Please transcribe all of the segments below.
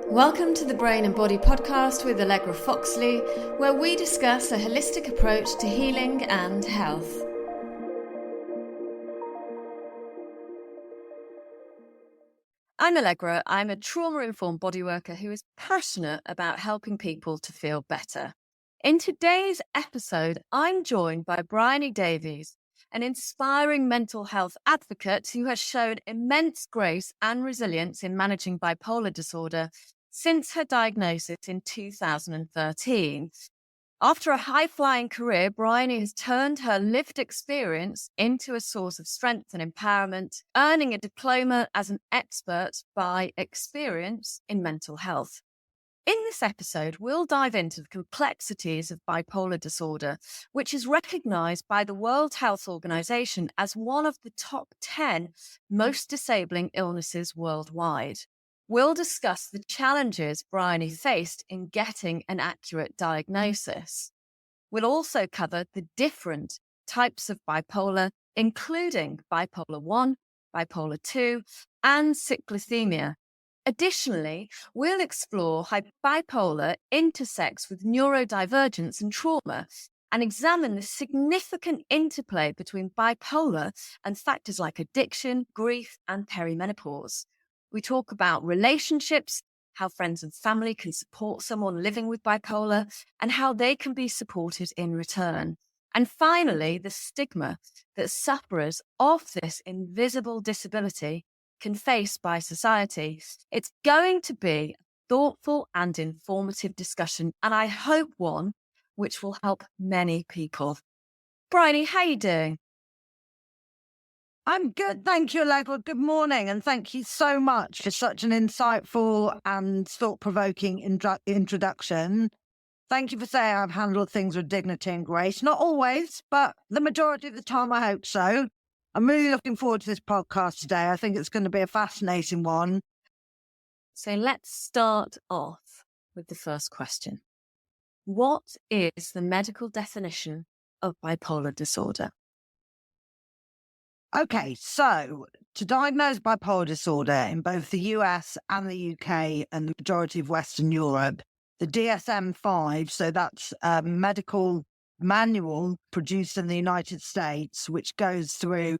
Welcome to the Brain and Body podcast with Allegra Foxley, where we discuss a holistic approach to healing and health. I'm Allegra. I'm a trauma-informed bodyworker who is passionate about helping people to feel better. In today's episode, I'm joined by Briony Davies, an inspiring mental health advocate who has shown immense grace and resilience in managing bipolar disorder since her diagnosis in 2013. After a high-flying career, Briony has turned her lived experience into a source of strength and empowerment, earning a diploma as an expert by experience in mental health. In this episode, we'll dive into the complexities of bipolar disorder, which is recognised by the World Health Organization as one of the top 10 most disabling illnesses worldwide. We'll discuss the challenges Briony faced in getting an accurate diagnosis. We'll also cover the different types of bipolar, including Bipolar I, Bipolar II, and cyclothymia. Additionally, we'll explore how bipolar intersects with neurodivergence and trauma and examine the significant interplay between bipolar and factors like addiction, grief, and perimenopause. We talk about relationships, how friends and family can support someone living with bipolar, and how they can be supported in return. And finally, the stigma that sufferers of this invisible disability can face by society. It's going to be a thoughtful and informative discussion, and I hope one which will help many people. Briony, how are you doing? I'm good, thank you, Allegra. Good morning, and thank you so much for such an insightful and thought-provoking introduction. Thank you for saying I've handled things with dignity and grace. Not always, but the majority of the time I hope so. I'm really looking forward to this podcast today. I think it's going to be a fascinating one. So let's start off with the first question. What is the medical definition of bipolar disorder? Okay, so to diagnose bipolar disorder in both the US and the UK and the majority of Western Europe, the DSM-5, so that's a medical manual produced in the United States, which goes through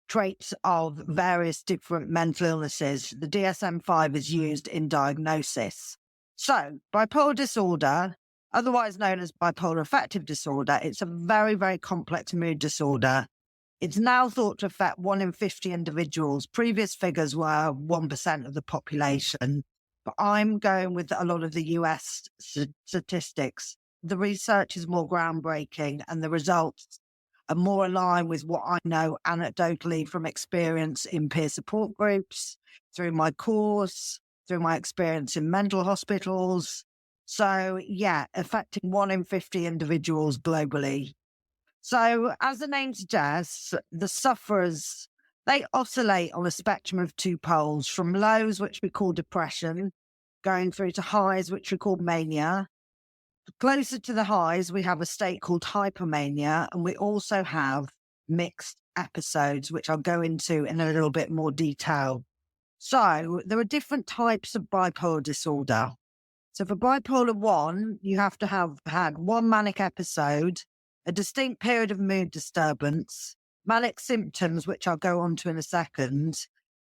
traits of various different mental illnesses. The DSM-5 is used in diagnosis. So bipolar disorder, otherwise known as bipolar affective disorder, it's a very, very complex mood disorder. It's now thought to affect 1 in 50 individuals. Previous figures were 1% of the population, but I'm going with a lot of the US statistics. The research is more groundbreaking and the results are more aligned with what I know anecdotally from experience in peer support groups, through my course, through my experience in mental hospitals. So yeah, affecting 1 in 50 individuals globally. So as the name suggests, the sufferers, they oscillate on a spectrum of two poles, from lows, which we call depression, going through to highs, which we call mania. Closer to the highs, we have a state called hypermania, and we also have mixed episodes, which I'll go into in a little bit more detail. So there are different types of bipolar disorder. So for bipolar 1, you have to have had one manic episode, a distinct period of mood disturbance, manic symptoms, which I'll go on to in a second,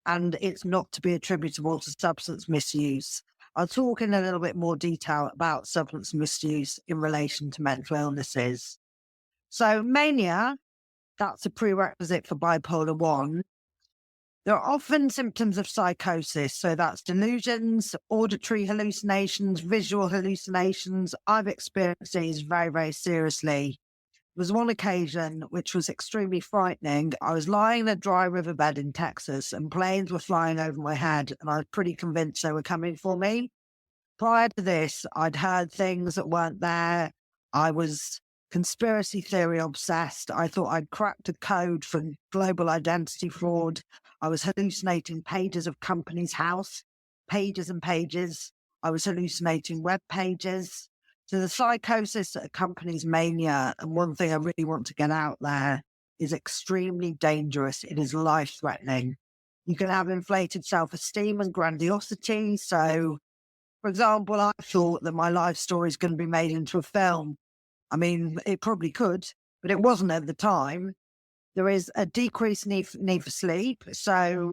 and it's not to be attributable to substance misuse. I'll talk in a little bit more detail about substance misuse in relation to mental illnesses. So mania, that's a prerequisite for bipolar 1. There are often symptoms of psychosis, so that's delusions, auditory hallucinations, visual hallucinations. I've experienced these very, very seriously. There was one occasion which was extremely frightening. I was lying in a dry riverbed in Texas and planes were flying over my head and I was pretty convinced they were coming for me. Prior to this, I'd heard things that weren't there. I was conspiracy theory obsessed. I thought I'd cracked a code for global identity fraud. I was hallucinating pages of Companies House, pages and pages. I was hallucinating web pages. So the psychosis that accompanies mania, and one thing I really want to get out there, is extremely dangerous. It is life-threatening. You can have inflated self-esteem and grandiosity. So, for example, I thought that my life story is going to be made into a film. I mean, it probably could, but it wasn't at the time. There is a decreased need for sleep. So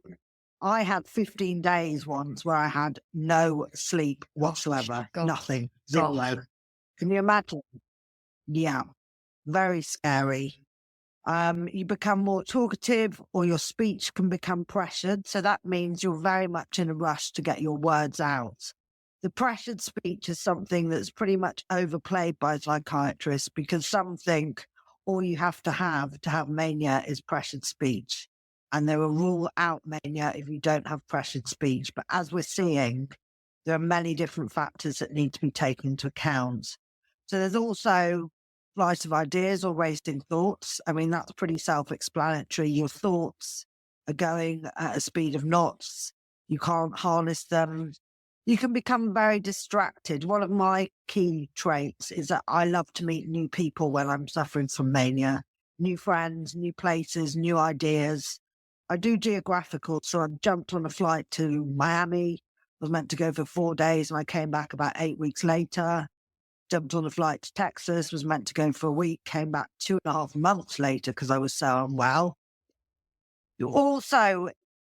I had 15 days once where I had no sleep whatsoever. Gosh. Nothing. Zero. Can you imagine? Yeah. Very scary. You become more talkative, or your speech can become pressured. So that means you're very much in a rush to get your words out. The pressured speech is something that's pretty much overplayed by psychiatrists, because some think all you have to have mania is pressured speech. And they will rule out mania if you don't have pressured speech. But as we're seeing, there are many different factors that need to be taken into account. So there's also flight of ideas or wasting thoughts. I mean, that's pretty self-explanatory. Your thoughts are going at a speed of knots. You can't harness them. You can become very distracted. One of my key traits is that I love to meet new people when I'm suffering from mania. New friends, new places, new ideas. I do geographical, so I jumped on a flight to Miami. I was meant to go for 4 days, and I came back about 8 weeks later. Jumped on a flight to Texas, was meant to go for a week, came back 2.5 months later because I was so unwell. You also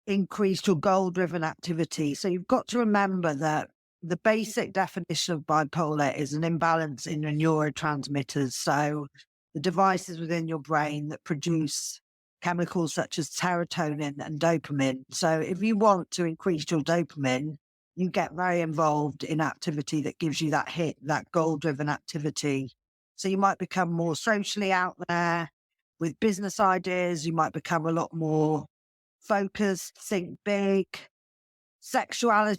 increased your goal-driven activity. So you've got to remember that the basic definition of bipolar is an imbalance in your neurotransmitters. So the devices within your brain that produce chemicals such as serotonin and dopamine. So if you want to increase your dopamine, you get very involved in activity that gives you that hit, that goal-driven activity. So you might become more socially out there with business ideas. You might become a lot more focused, think big. Sexually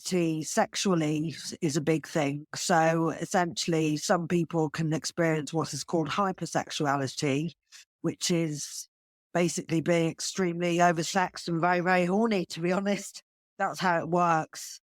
is a big thing. So essentially, some people can experience what is called hypersexuality, which is basically being extremely oversexed and very, very horny, to be honest. That's how it works.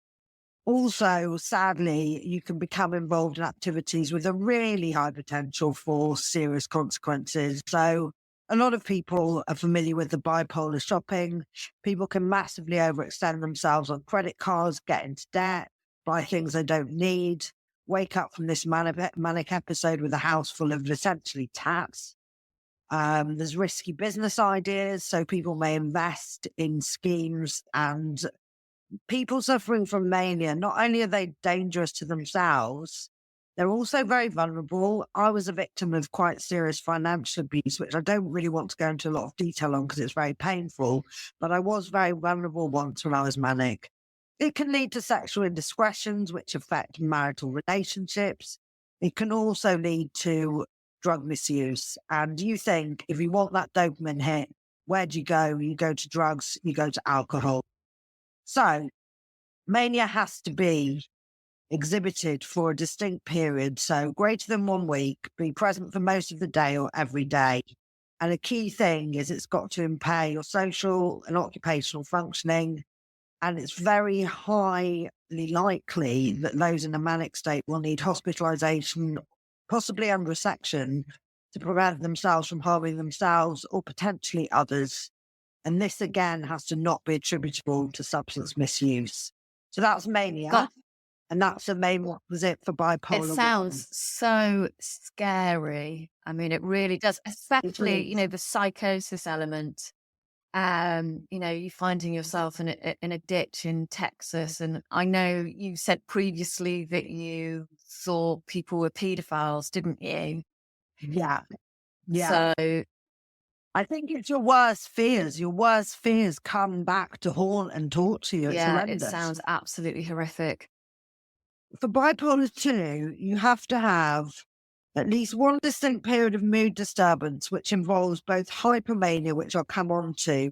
Also, sadly, you can become involved in activities with a really high potential for serious consequences. So a lot of people are familiar with the bipolar shopping. People can massively overextend themselves on credit cards, get into debt, buy things they don't need, wake up from this manic episode with a house full of essentially tats. There's risky business ideas. So people may invest in schemes, and people suffering from mania, not only are they dangerous to themselves, they're also very vulnerable. I was a victim of quite serious financial abuse, which I don't really want to go into a lot of detail on because it's very painful, but I was very vulnerable once when I was manic. It can lead to sexual indiscretions, which affect marital relationships. It can also lead to drug misuse. And you think, if you want that dopamine hit, where do you go? You go to drugs, you go to alcohol. So mania has to be exhibited for a distinct period, so greater than 1 week, be present for most of the day or every day. And a key thing is it's got to impair your social and occupational functioning. And it's very highly likely that those in a manic state will need hospitalization, possibly under a section, to prevent themselves from harming themselves or potentially others. And this again has to not be attributable to substance misuse. So that's mania. God, And that's the main opposite for bipolar it 1. sounds so scary. I mean, it really does, especially, the psychosis element. You finding yourself in a ditch in Texas. And I know you said previously that you thought people were pedophiles, didn't you? Yeah. Yeah. So I think it's your worst fears. Your worst fears come back to haunt and torture you. It's yeah, it horrendous. sounds absolutely horrific. For bipolar 2, you have to have at least one distinct period of mood disturbance, which involves both hypomania, which I'll come on to,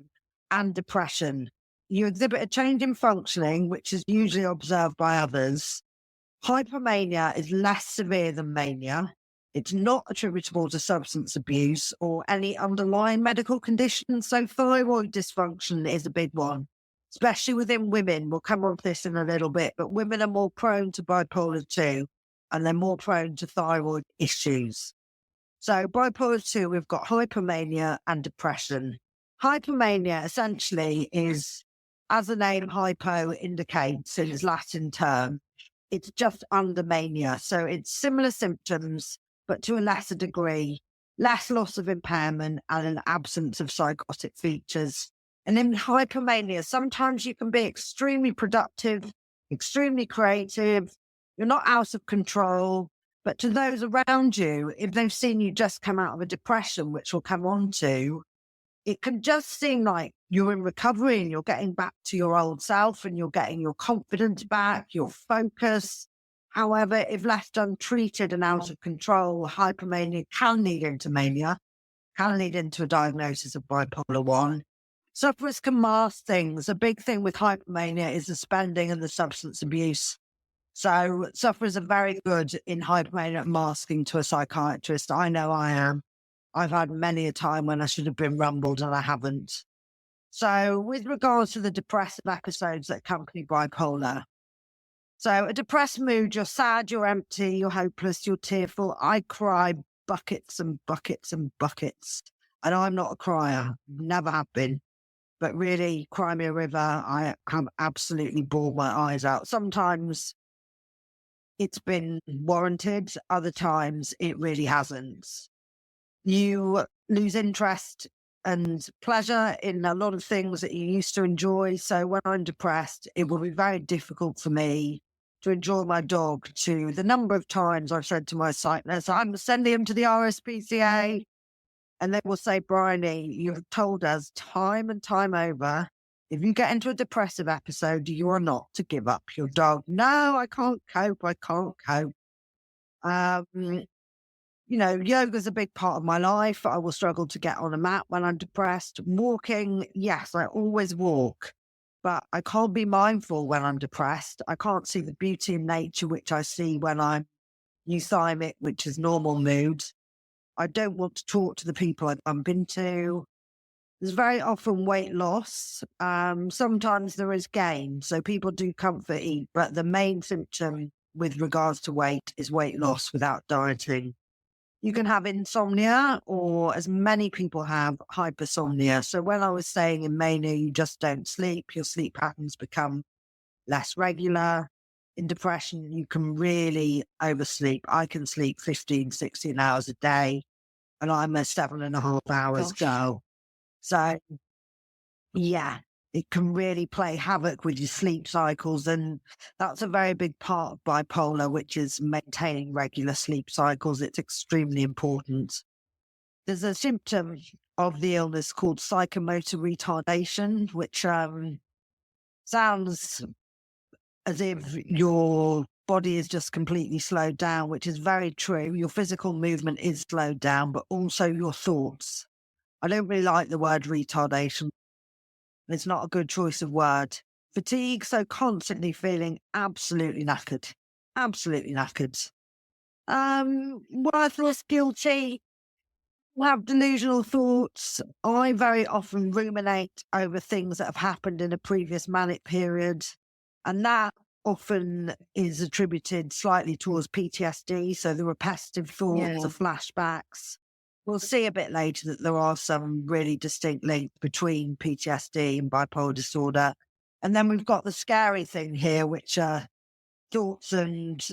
and depression. You exhibit a change in functioning, which is usually observed by others. Hypomania is less severe than mania. It's not attributable to substance abuse or any underlying medical condition. So thyroid dysfunction is a big one, especially within women. We'll come on to this in a little bit, but women are more prone to bipolar 2 and they're more prone to thyroid issues. So bipolar 2, we've got hypomania and depression. Hypomania essentially is as the name hypo indicates in its Latin term, it's just under mania. So it's similar symptoms, but to a lesser degree, less loss of impairment and an absence of psychotic features. And in hypomania, sometimes you can be extremely productive, extremely creative. You're not out of control. But to those around you, if they've seen you just come out of a depression, which we'll come on to, it can just seem like you're in recovery and you're getting back to your old self and you're getting your confidence back, your focus. However, if left untreated and out of control, hypomania can lead into mania, can lead into a diagnosis of bipolar 1. Sufferers can mask things. A big thing with hypomania is the spending and the substance abuse. So sufferers are very good in hypomania masking to a psychiatrist. I know I am. I've had many a time when I should have been rumbled and I haven't. So with regards to the depressive episodes that accompany bipolar, so a depressed mood, you're sad, you're empty, you're hopeless, you're tearful. I cry buckets and buckets and buckets. And I'm not a crier, never have been. But really, cry me a river, I have absolutely bawled my eyes out. Sometimes it's been warranted, other times it really hasn't. You lose interest and pleasure in a lot of things that you used to enjoy. So when I'm depressed, it will be very difficult for me to enjoy my dog. To the number of times I've said to my site nurse, I'm sending him to the RSPCA. And they will say, Briony, you've told us time and time over, if you get into a depressive episode, you are not to give up your dog. No, I can't cope. I can't cope. Yoga's a big part of my life. I will struggle to get on a mat when I'm depressed. Walking, yes, I always walk, but I can't be mindful when I'm depressed. I can't see the beauty in nature, which I see when I'm euthymic, which is normal mood. I don't want to talk to the people I bump into. There's very often weight loss. Sometimes there is gain. So people do comfort eat, but the main symptom with regards to weight is weight loss without dieting. You can have insomnia, or as many people have, hypersomnia. So when I was saying in mania, you just don't sleep, your sleep patterns become less regular. In depression, you can really oversleep. I can sleep 15, 16 hours a day, and I'm a 7.5 hours girl. So yeah, it can really play havoc with your sleep cycles. And that's a very big part of bipolar, which is maintaining regular sleep cycles. It's extremely important. There's a symptom of the illness called psychomotor retardation, which sounds as if your body is just completely slowed down, which is very true. Your physical movement is slowed down, but also your thoughts. I don't really like the word retardation. It's not a good choice of word. Fatigue, so constantly feeling absolutely knackered. Absolutely knackered. Worthless, guilty, have delusional thoughts. I very often ruminate over things that have happened in a previous manic period. And that often is attributed slightly towards PTSD. So the repetitive thoughts, the flashbacks. We'll see a bit later that there are some really distinct links between PTSD and bipolar disorder. And then we've got the scary thing here, which are thoughts and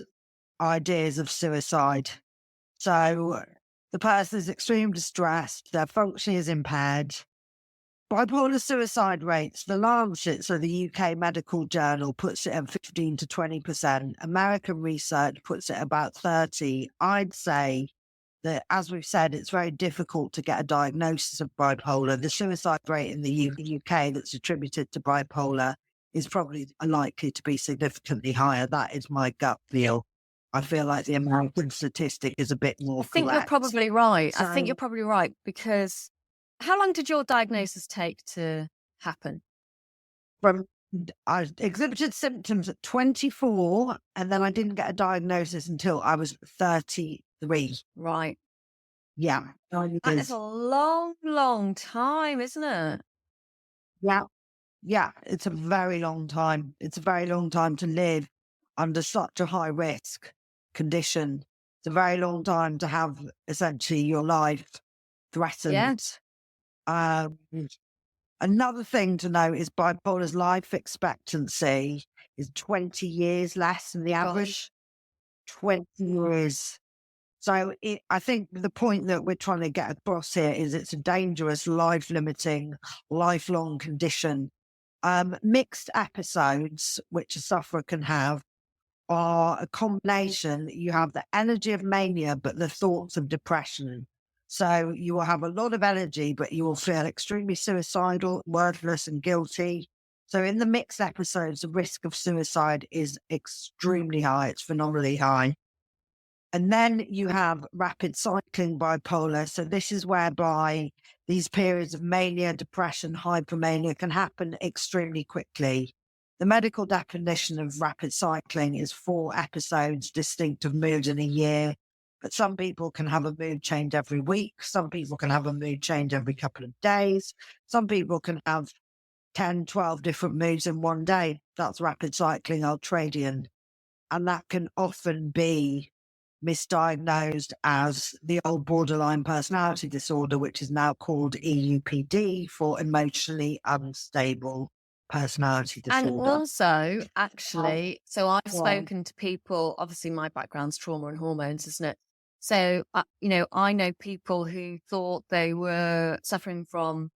ideas of suicide. So the person is extremely distressed, their functioning is impaired. Bipolar suicide rates, the Lancet, so the UK medical journal, puts it at 15 to 20%. American research puts it about 30. I'd say that, as we've said, it's very difficult to get a diagnosis of bipolar. The suicide rate in the UK that's attributed to bipolar is probably likely to be significantly higher. That is my gut feel. I feel like the American statistic is a bit more I think correct. you're probably right. So, I think you're probably right, because how long did your diagnosis take to happen? I exhibited symptoms at 24, and then I didn't get a diagnosis until I was 33. Right. Yeah. That is a long, long time, isn't it? Yeah. Yeah. It's a very long time. It's a very long time to live under such a high risk condition. It's a very long time to have essentially your life threatened. Yeah. Another thing to note is bipolar's life expectancy is 20 years less than the average. 20 years. So I think the point that we're trying to get across here is it's a dangerous, life-limiting, lifelong condition. Mixed episodes, which a sufferer can have, are a combination. You have the energy of mania, but the thoughts of depression. So you will have a lot of energy, but you will feel extremely suicidal, worthless, and guilty. So in the mixed episodes, the risk of suicide is extremely high. It's phenomenally high. And then you have rapid cycling bipolar. So this is whereby these periods of mania, depression, hypermania can happen extremely quickly. The medical definition of rapid cycling is 4 episodes distinct of mood in a year. But some people can have a mood change every week. Some people can have a mood change every couple of days. Some people can have 10, 12 different moods in one day. That's rapid cycling ultradian. And that can often be misdiagnosed as the old borderline personality disorder, which is now called EUPD, for emotionally unstable personality disorder. And also, actually, so I've spoken to people, obviously my background's trauma and hormones, isn't it? So, I know people who thought they were suffering from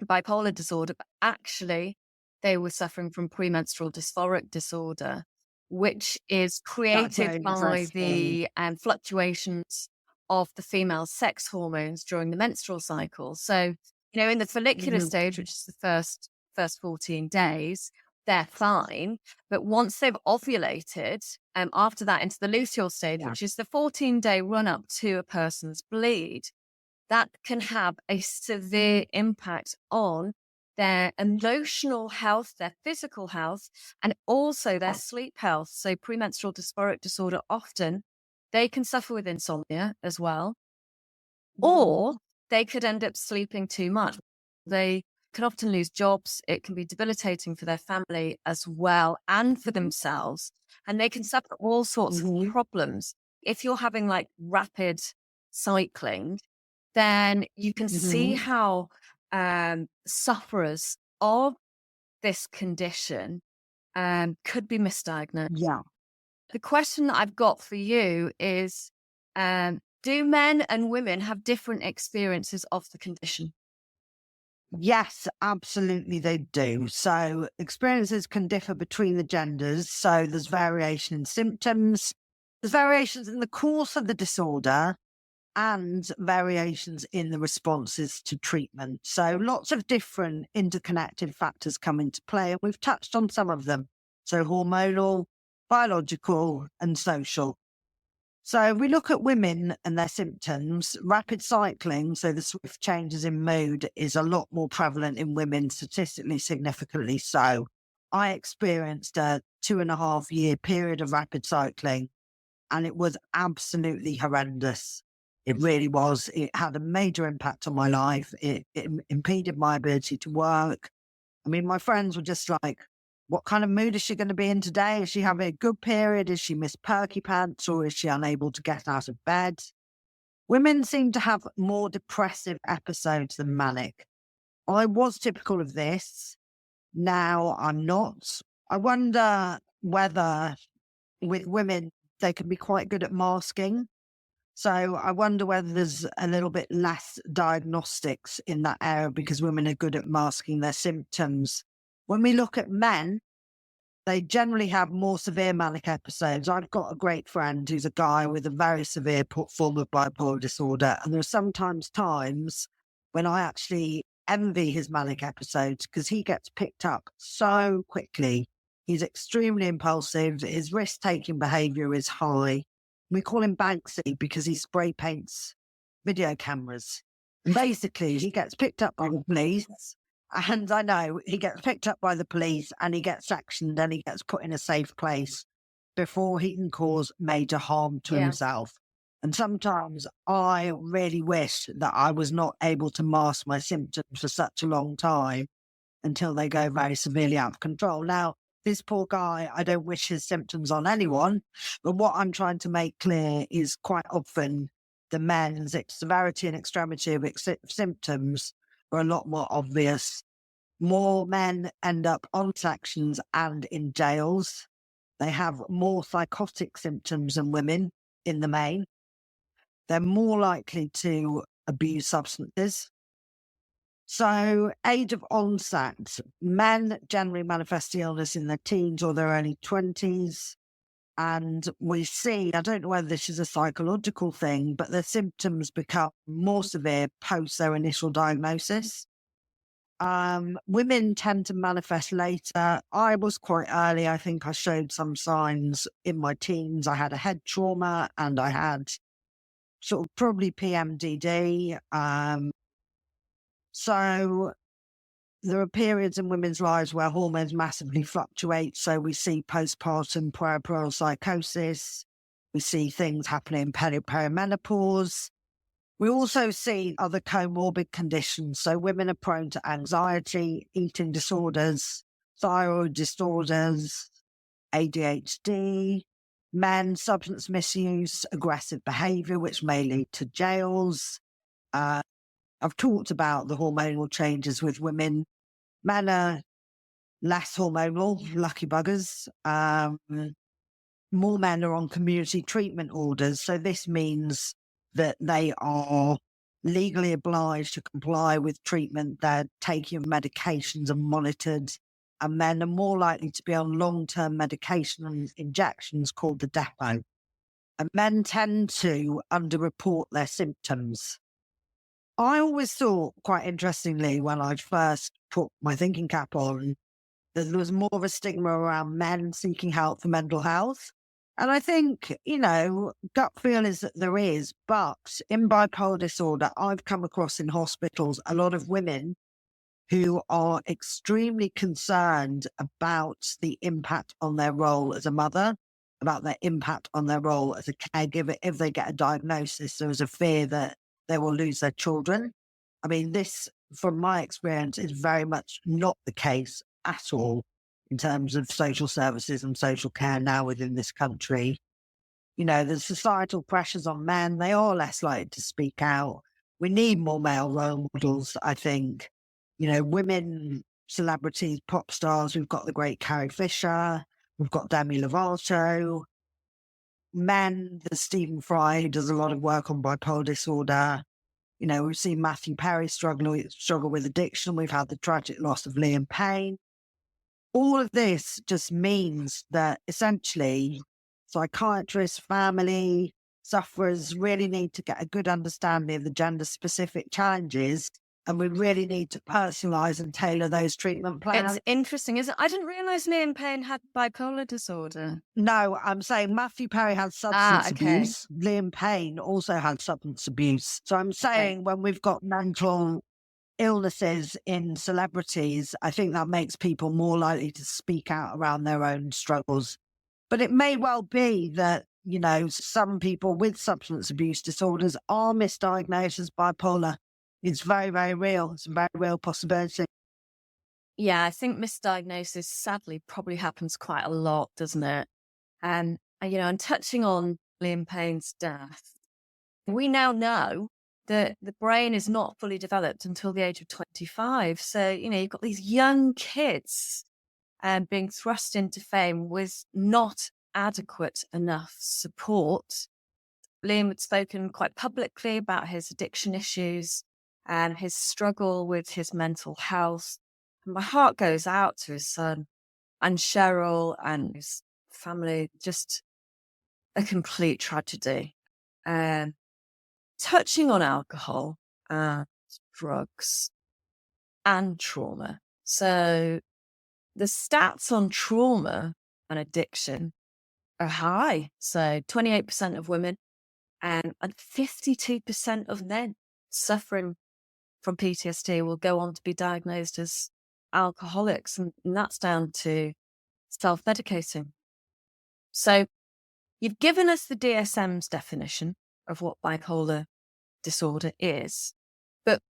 bipolar disorder, but actually they were suffering from premenstrual dysphoric disorder, which is created by the fluctuations of the female sex hormones during the menstrual cycle. So, in the follicular stage, which is the first 14 days, they're fine. But once they've ovulated, after that into the luteal stage, which is the 14-day run up to a person's bleed, that can have a severe impact on their emotional health, their physical health, and also their sleep health. So premenstrual dysphoric disorder, often they can suffer with insomnia as well, or they could end up sleeping too much. They can often lose jobs. It can be debilitating for their family as well and for themselves. And they can suffer all sorts of problems. If you're having like rapid cycling, then you can see how sufferers of this condition could be misdiagnosed. Yeah. The question that I've got for you is, do men and women have different experiences of the condition? Yes, absolutely they do. So experiences can differ between the genders. So there's variation in symptoms, there's variations in the course of the disorder, and variations in the responses to treatment. So lots of different interconnected factors come into play, and we've touched on some of them. So hormonal, biological, and social. So if we look at women and their symptoms, rapid cycling, so the swift changes in mood, is a lot more prevalent in women, statistically significantly so. I experienced a 2.5-year period of rapid cycling, and it was absolutely horrendous. It really was. It had a major impact on my life. It impeded my ability to work. I mean, my friends were just like, what kind of mood is she going to be in today? Is she having a good period? Is she Miss Perky Pants, or is she unable to get out of bed? Women seem to have more depressive episodes than manic. I was typical of this. Now I'm not. I wonder whether with women, they can be quite good at masking. So I wonder whether there's a little bit less diagnostics in that area because women are good at masking their symptoms. When we look at men, they generally have more severe manic episodes. I've got a great friend who's a guy with a very severe form of bipolar disorder. And there are sometimes times when I actually envy his manic episodes because he gets picked up so quickly. He's extremely impulsive. His risk-taking behavior is high. We call him Banksy because he spray paints video cameras. And basically, he gets picked up by the police. And I know he gets picked up by the police and he gets sectioned and he gets put in a safe place before he can cause major harm to himself. And sometimes I really wish that I was not able to mask my symptoms for such a long time until they go very severely out of control. Now, this poor guy, I don't wish his symptoms on anyone, but what I'm trying to make clear is quite often the men's severity and extremity of symptoms are a lot more obvious More men end up on sections and in jails. They have more psychotic symptoms than women in the main. They're more likely to abuse substances. So, age of onset, men generally manifest the illness in their teens or their early 20s. And we see, I don't know whether this is a psychological thing, but the symptoms become more severe post their initial diagnosis. Women tend to manifest later. I was quite early. I think I showed some signs in my teens. I had a head trauma and I had sort of probably PMDD. So there are periods in women's lives where hormones massively fluctuate. So we see postpartum puerperal psychosis. We see things happening in perimenopause. We also see other comorbid conditions. So women are prone to anxiety, eating disorders, thyroid disorders, ADHD, men, substance misuse, aggressive behaviour, which may lead to jails. I've talked about the hormonal changes with women. Men are less hormonal, lucky buggers. More men are on community treatment orders. So this means that they are legally obliged to comply with treatment. They're taking medications and monitored. And men are more likely to be on long-term medication and injections called the depot. And men tend to underreport their symptoms. I always thought, quite interestingly, when I first put my thinking cap on, that there was more of a stigma around men seeking help for mental health. And I think, gut feel is that there is, but in bipolar disorder, I've come across in hospitals a lot of women who are extremely concerned about the impact on their role as a mother, about their impact on their role as a caregiver. If they get a diagnosis, there is a fear that they will lose their children. I mean, this, from my experience, is very much not the case at all in terms of social services and social care now within this country. The societal pressures on men, they are less likely to speak out. We need more male role models, I think. Women, celebrities, pop stars, we've got the great Carrie Fisher, we've got Demi Lovato. Men, there's Stephen Fry, who does a lot of work on bipolar disorder. We've seen Matthew Perry struggle with addiction. We've had the tragic loss of Liam Payne. All of this just means that essentially psychiatrists, family, sufferers really need to get a good understanding of the gender-specific challenges, and we really need to personalise and tailor those treatment plans. It's interesting, isn't it? I didn't realise Liam Payne had bipolar disorder. No, I'm saying Matthew Perry had substance abuse. Liam Payne also had substance abuse. So I'm saying when we've got mental illnesses in celebrities, I think that makes people more likely to speak out around their own struggles. But it may well be that, some people with substance abuse disorders are misdiagnosed as bipolar. It's very, very real. It's a very real possibility. Yeah, I think misdiagnosis sadly probably happens quite a lot, doesn't it? And and touching on Liam Payne's death, we now know that the brain is not fully developed until the age of 25. So, you've got these young kids being thrust into fame with not adequate enough support. Liam had spoken quite publicly about his addiction issues and his struggle with his mental health. And my heart goes out to his son and Cheryl and his family. Just a complete tragedy. Touching on alcohol and drugs and trauma. So the stats on trauma and addiction are high. So 28% of women and 52% of men suffering from PTSD will go on to be diagnosed as alcoholics. And that's down to self-medicating. So you've given us the DSM's definition of what bipolar disorder is, but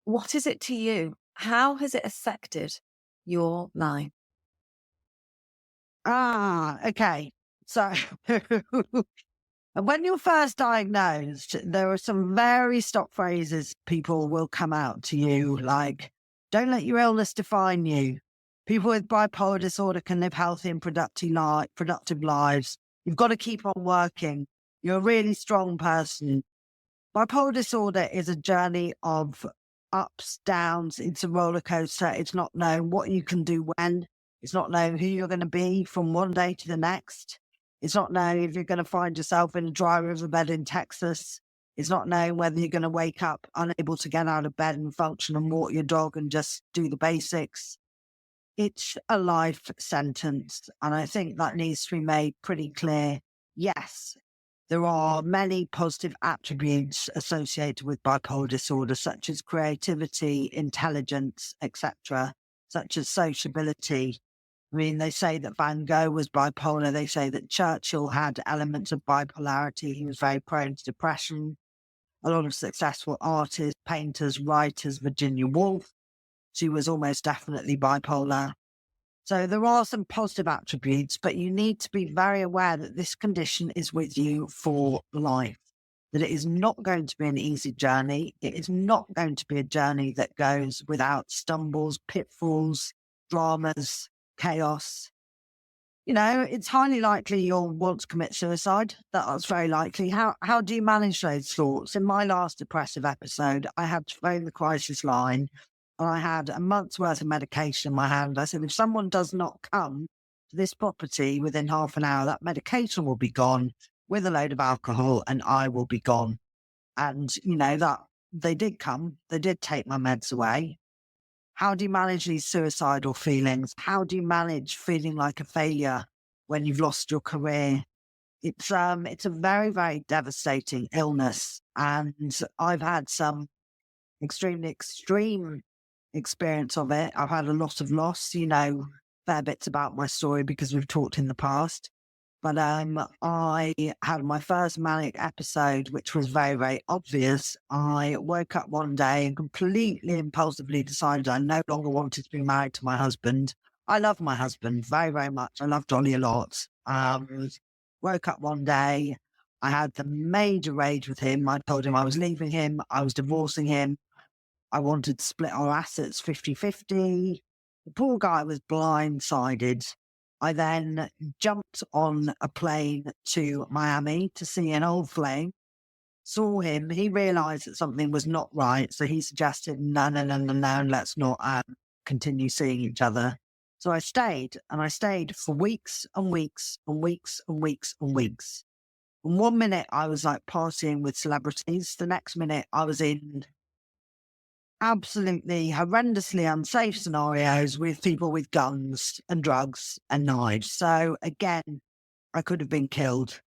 what is it to you? How has it affected your life? Okay. So when you're first diagnosed, there are some very stock phrases people will come out to you like, Don't let your illness define you. People with bipolar disorder can live healthy and productive lives. You've got to keep on working. You're a really strong person. Bipolar disorder is a journey of ups, downs. It's a roller coaster. It's not knowing what you can do when. It's not knowing who you're going to be from one day to the next. It's not knowing if you're going to find yourself in a dry riverbed in Texas. It's not knowing whether you're going to wake up unable to get out of bed and function and walk your dog and just do the basics. It's a life sentence. And I think that needs to be made pretty clear. Yes, there are many positive attributes associated with bipolar disorder, such as creativity, intelligence, etc., such as sociability. I mean, they say that Van Gogh was bipolar. They say that Churchill had elements of bipolarity. He was very prone to depression. A lot of successful artists, painters, writers, Virginia Woolf, she was almost definitely bipolar. So there are some positive attributes, but you need to be very aware that this condition is with you for life, that it is not going to be an easy journey. It is not going to be a journey that goes without stumbles, pitfalls, dramas, chaos. You know, it's highly likely you'll want to commit suicide. That's very likely. How do you manage those thoughts? In my last depressive episode, I had to phone the crisis line and I had a month's worth of medication in my hand. I said, if someone does not come to this property within half an hour, that medication will be gone with a load of alcohol and I will be gone. And, you know, that they did come. They did take my meds away. How do you manage these suicidal feelings? How do you manage feeling like a failure when you've lost your career? It's a very, very devastating illness. And I've had some extremely extreme experience of it. I've had a lot of loss, you know, fair bits about my story because we've talked in the past. But I had my first manic episode, which was very, very obvious. I woke up one day and completely impulsively decided I no longer wanted to be married to my husband. I love my husband very, very much. I love Dolly a lot. Woke up one day. I had the major rage with him. I told him I was leaving him. I was divorcing him. I wanted to split our assets 50-50. The poor guy was blindsided. I then jumped on a plane to Miami to see an old flame, saw him. He realized that something was not right. So he suggested, no, let's not continue seeing each other. So I stayed, and I stayed for weeks and weeks and weeks and weeks and weeks. And 1 minute I was like partying with celebrities. The next minute I was in absolutely horrendously unsafe scenarios with people with guns and drugs and knives. So again, I could have been killed.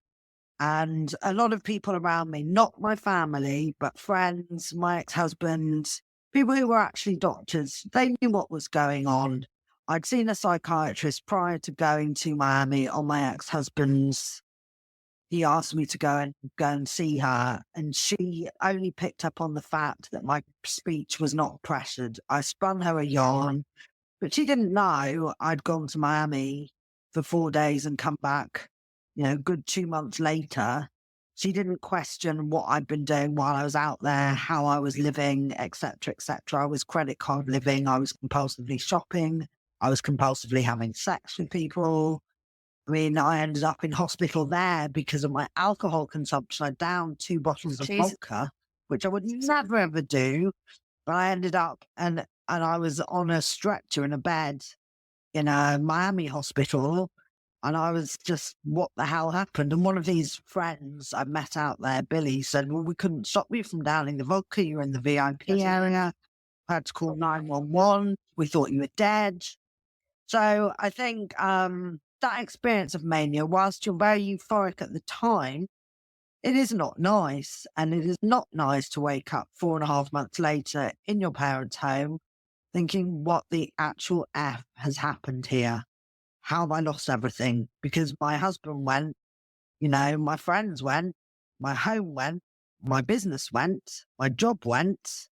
And a lot of people around me, not my family, but friends, my ex-husband, people who were actually doctors, they knew what was going on. I'd seen a psychiatrist prior to going to Miami on my ex-husband's. He asked me to go and see her, and she only picked up on the fact that my speech was not pressured. I spun her a yarn, but she didn't know I'd gone to Miami for 4 days and come back, you know, good 2 months later. She didn't question what I'd been doing while I was out there, how I was living, etc., etc. I was credit card living. I was compulsively shopping. I was compulsively having sex with people. I mean, I ended up in hospital there because of my alcohol consumption. I downed 2 bottles of vodka, which I would never ever do. But I ended up and I was on a stretcher in a bed in a Miami hospital. And I was just, what the hell happened? And one of these friends I met out there, Billy, said, well, we couldn't stop you from downing the vodka. You're in the VIP area. I had to call 911. We thought you were dead. So I think that experience of mania, whilst you're very euphoric at the time, it is not nice. And it is not nice to wake up 4.5 months later in your parents' home thinking, what the actual F has happened here? How have I lost everything? Because my husband went, you know, my friends went, my home went, my business went, my job went.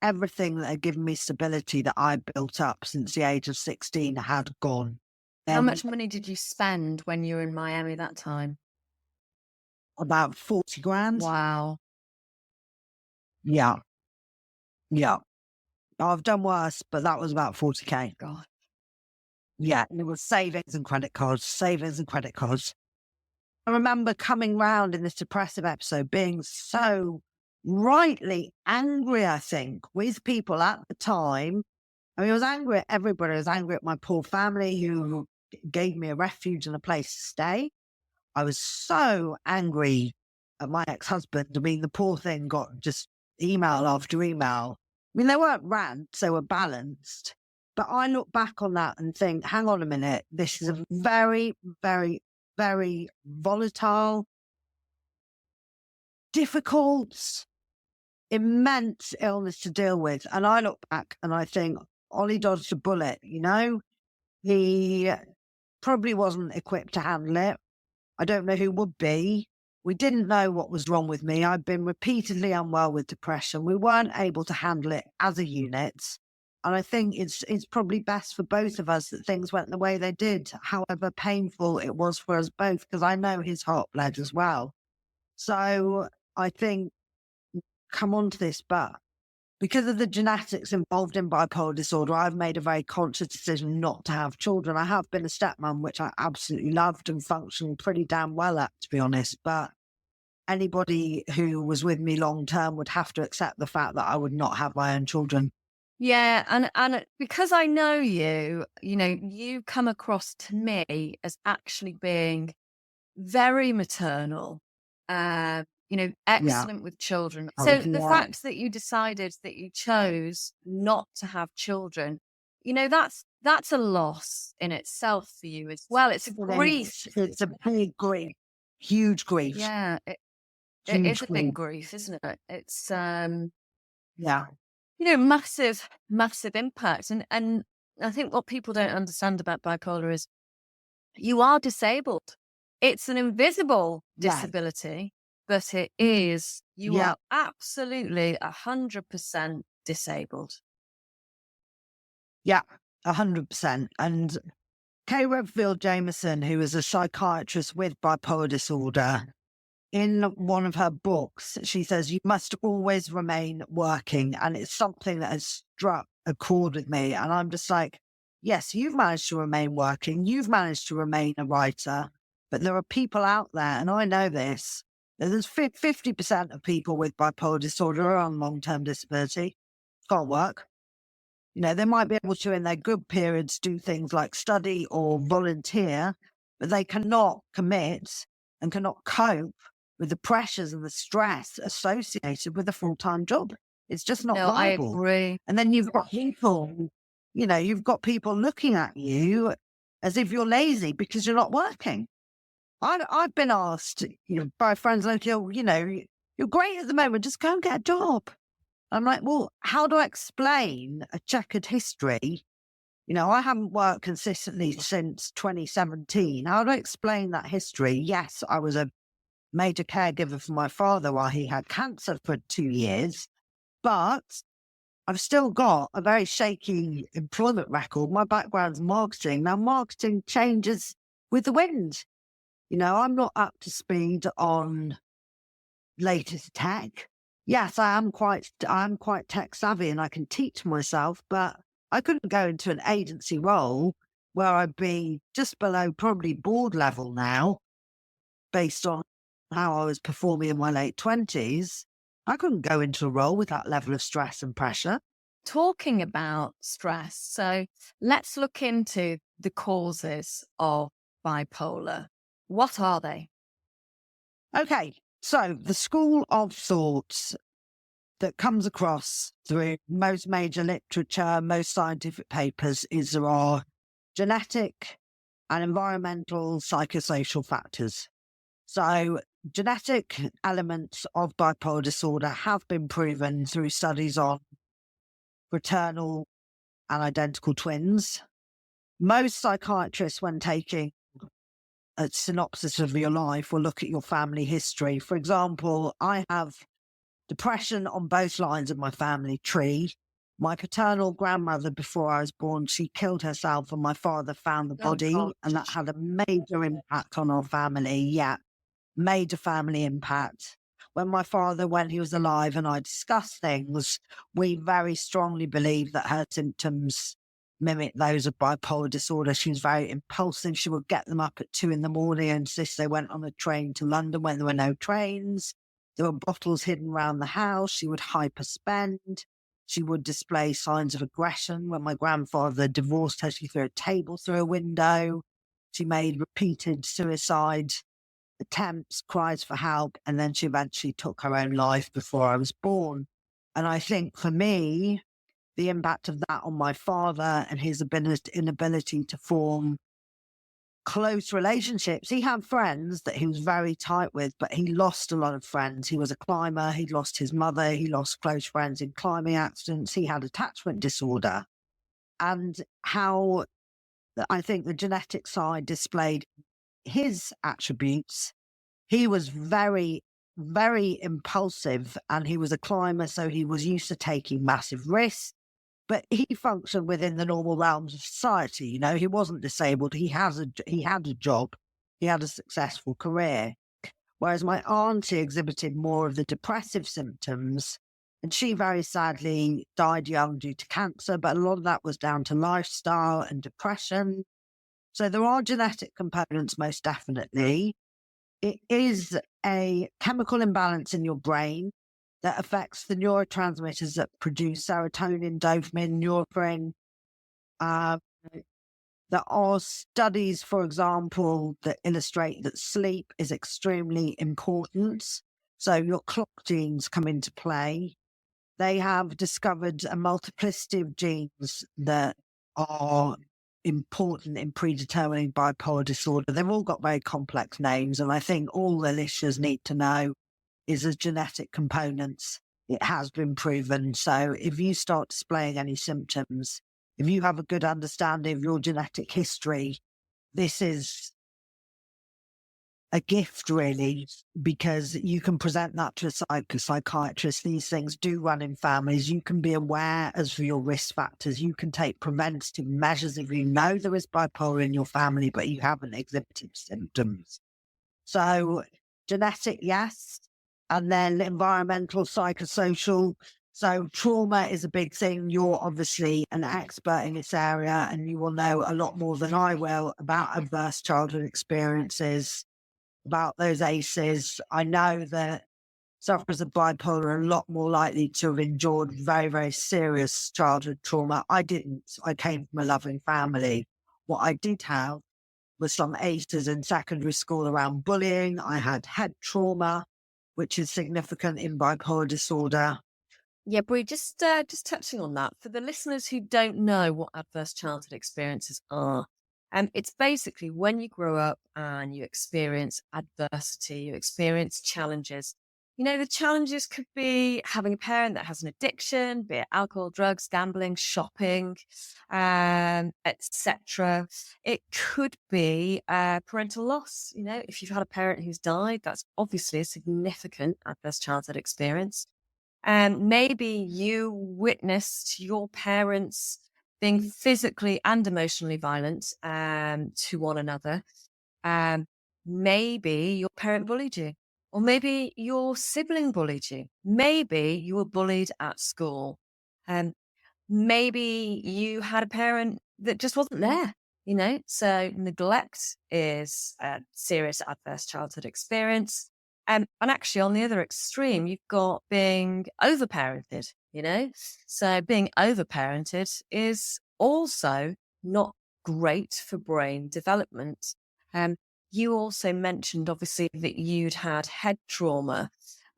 Everything that had given me stability that I built up since the age of 16 had gone. How much money did you spend when you were in Miami that time? About 40 grand. Wow. Yeah. Yeah. I've done worse, but that was about 40K. God. Yeah. And it was savings and credit cards, savings and credit cards. I remember coming round in this depressive episode being so rightly angry, I think, with people at the time. I mean, I was angry at everybody. I was angry at my poor family who gave me a refuge and a place to stay. I was so angry at my ex-husband. I mean, the poor thing got just email after email. I mean, they weren't rants, they were balanced. But I look back on that and think, hang on a minute, this is a very, very, very volatile, difficult, immense illness to deal with. And I look back and I think, Ollie dodged a bullet, you know? He probably wasn't equipped to handle it. I don't know who would be. We didn't know what was wrong with me. I'd been repeatedly unwell with depression. We weren't able to handle it as a unit. And I think it's probably best for both of us that things went the way they did, however painful it was for us both, because I know his heart bled as well. So I think, come on to this, but because of the genetics involved in bipolar disorder, I've made a very conscious decision not to have children. I have been a stepmom, which I absolutely loved and functioned pretty damn well at, to be honest. But anybody who was with me long term would have to accept the fact that I would not have my own children. Yeah, and because I know you, you come across to me as actually being very maternal, excellent with children. So the fact that you decided that you chose not to have children, that's a loss in itself for you as well. It's a grief. It's a big grief, huge grief. Yeah, it is a big grief, isn't it? It's yeah. Massive, massive impact. And I think what people don't understand about bipolar is you are disabled. It's an invisible disability, but it is, you are absolutely 100% disabled. Yeah, 100%. And Kay Redfield Jameson, who is a psychiatrist with bipolar disorder, in one of her books, she says, you must always remain working. And it's something that has struck a chord with me. And I'm just like, yes, you've managed to remain working. You've managed to remain a writer. But there are people out there, and I know this, there's 50% of people with bipolar disorder are on long-term disability, can't work. They might be able to, in their good periods, do things like study or volunteer, but they cannot commit and cannot cope with the pressures and the stress associated with a full-time job. It's just not viable. I agree. And then you've got people, you've got people looking at you as if you're lazy because you're not working. I've been asked, by friends like, you're great at the moment, just go and get a job. I'm like, well, how do I explain a checkered history? I haven't worked consistently since 2017. How do I explain that history? Yes, I was a major caregiver for my father while he had cancer for 2 years, but I've still got a very shaky employment record. My background's marketing. Now, marketing changes with the wind. I'm not up to speed on latest tech. Yes, I'm quite tech savvy and I can teach myself, but I couldn't go into an agency role where I'd be just below probably board level now, based on how I was performing in my late 20s. I couldn't go into a role with that level of stress and pressure. Talking about stress, so let's look into the causes of bipolar. What are they? Okay, so the school of thought that comes across through most major literature, most scientific papers, is there are genetic and environmental psychosocial factors. So genetic elements of bipolar disorder have been proven through studies on fraternal and identical twins. Most psychiatrists, when taking a synopsis of your life, will look at your family history. For example, I have depression on both lines of my family tree. My paternal grandmother, before I was born, she killed herself and my father found the body, and that had a major impact on our family. Yeah, major family impact. when my father, when he was alive, and I discussed things, we very strongly believed that her symptoms mimic those of bipolar disorder. She was very impulsive. She would get them up at 2 a.m. and insist they went on a train to London when there were no trains. There were bottles hidden around the house. She would hyperspend. She would display signs of aggression. When my grandfather divorced her, she threw a table through a window. She made repeated suicide attempts, cries for help, and then she eventually took her own life before I was born. And I think for me, the impact of that on my father and his inability to form close relationships. He had friends that he was very tight with, but he lost a lot of friends. He was a climber. He lost his mother. He lost close friends in climbing accidents. He had attachment disorder. And how I think the genetic side displayed his attributes. He was very, very impulsive, and he was a climber, so he was used to taking massive risks. But he functioned within the normal realms of society. You know, he wasn't disabled. He had a job. He had a successful career. Whereas my auntie exhibited more of the depressive symptoms, and she very sadly died young due to cancer. But a lot of that was down to lifestyle and depression. So there are genetic components, most definitely. It is a chemical imbalance in your brain that affects the neurotransmitters that produce serotonin, dopamine, norepinephrine. There are studies, for example, that illustrate that sleep is extremely important. So your clock genes come into play. They have discovered a multiplicity of genes that are important in predetermining bipolar disorder. They've all got very complex names, and I think all the listeners need to know is as genetic components. It has been proven. So if you start displaying any symptoms, if you have a good understanding of your genetic history, this is a gift, really, because you can present that to a psychiatrist. These things do run in families. You can be aware as for your risk factors. You can take preventative measures if you know there is bipolar in your family, but you haven't exhibited symptoms. So genetic, yes. And then environmental, psychosocial. So trauma is a big thing. You're obviously an expert in this area, and you will know a lot more than I will about adverse childhood experiences, about those ACEs. I know that sufferers of bipolar are a lot more likely to have endured very, very serious childhood trauma. I didn't. I came from a loving family. What I did have was some ACEs in secondary school around bullying. I had head trauma, which is significant in bipolar disorder. Yeah, Brie, just touching on that, for the listeners who don't know what adverse childhood experiences are, it's basically when you grow up and you experience adversity, you experience challenges. You know, the challenges could be having a parent that has an addiction, be it alcohol, drugs, gambling, shopping, etc. It could be parental loss. You know, if you've had a parent who's died, that's obviously a significant adverse childhood experience. Maybe you witnessed your parents being physically and emotionally violent to one another. Um, Maybe your parent bullied you, or maybe your sibling bullied you. Maybe you were bullied at school. Um, Maybe you had a parent that just wasn't there, you know? So neglect is a serious adverse childhood experience. And actually, on the other extreme, you've got being overparented, you know? So being overparented is also not great for brain development. You also mentioned, obviously, that you'd had head trauma,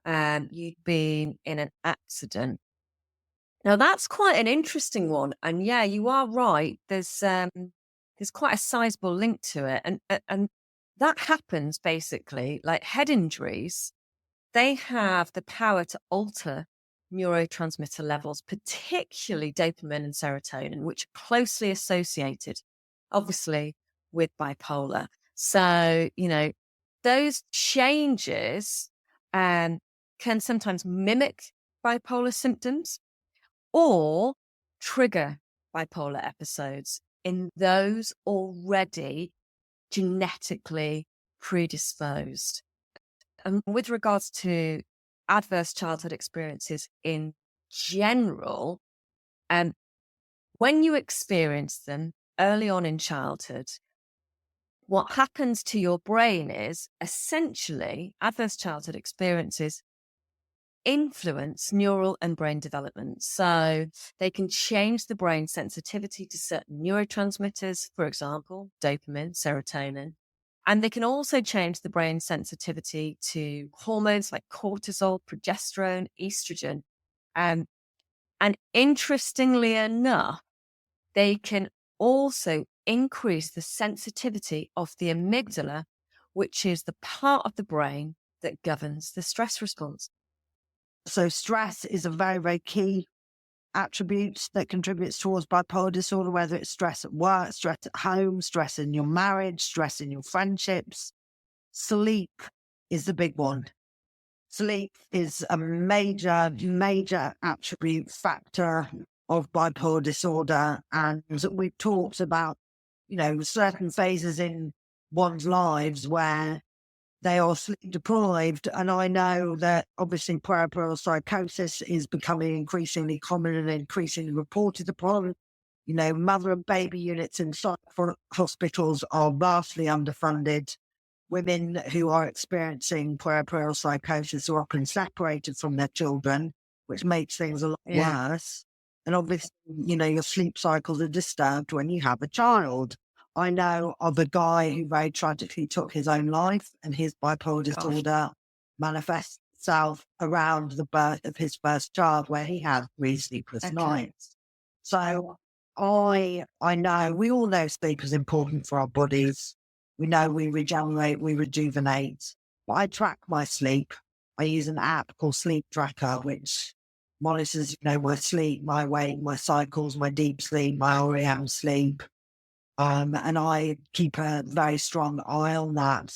you'd been in an accident. Now that's quite an interesting one, and yeah, you are right. There's quite a sizable link to it, and that happens basically like head injuries. They have the power to alter neurotransmitter levels, particularly dopamine and serotonin, which are closely associated, obviously, with bipolar. So you know those changes can sometimes mimic bipolar symptoms or trigger bipolar episodes in those already genetically predisposed. And with regards to adverse childhood experiences in general, when you experience them early on in childhood, what happens to your brain is essentially adverse childhood experiences influence neural and brain development. So they can change the brain sensitivity to certain neurotransmitters, for example, dopamine, serotonin. And they can also change the brain sensitivity to hormones like cortisol, progesterone, estrogen. And interestingly enough, they can also increase the sensitivity of the amygdala, which is the part of the brain that governs the stress response. So stress is a very, very key attribute that contributes towards bipolar disorder, whether it's stress at work, stress at home, stress in your marriage, stress in your friendships. Sleep is the big one. Sleep is a major, major attribute factor of bipolar disorder. And we've talked about, certain phases in one's lives where they are sleep deprived. And I know that obviously puerperal psychosis is becoming increasingly common and increasingly reported upon. Mother and baby units in hospitals are vastly underfunded. Women who are experiencing puerperal psychosis are often separated from their children, which makes things a lot worse. And obviously, your sleep cycles are disturbed when you have a child. I know of a guy who very tragically took his own life, and his bipolar disorder manifests itself around the birth of his first child, where he had 3 sleepless nights. So I know, we all know sleep is important for our bodies. We know we regenerate, we rejuvenate. But I track my sleep. I use an app called Sleep Tracker, which monitors, my sleep, my wake, my cycles, my deep sleep, my REM sleep. And I keep a very strong eye on that.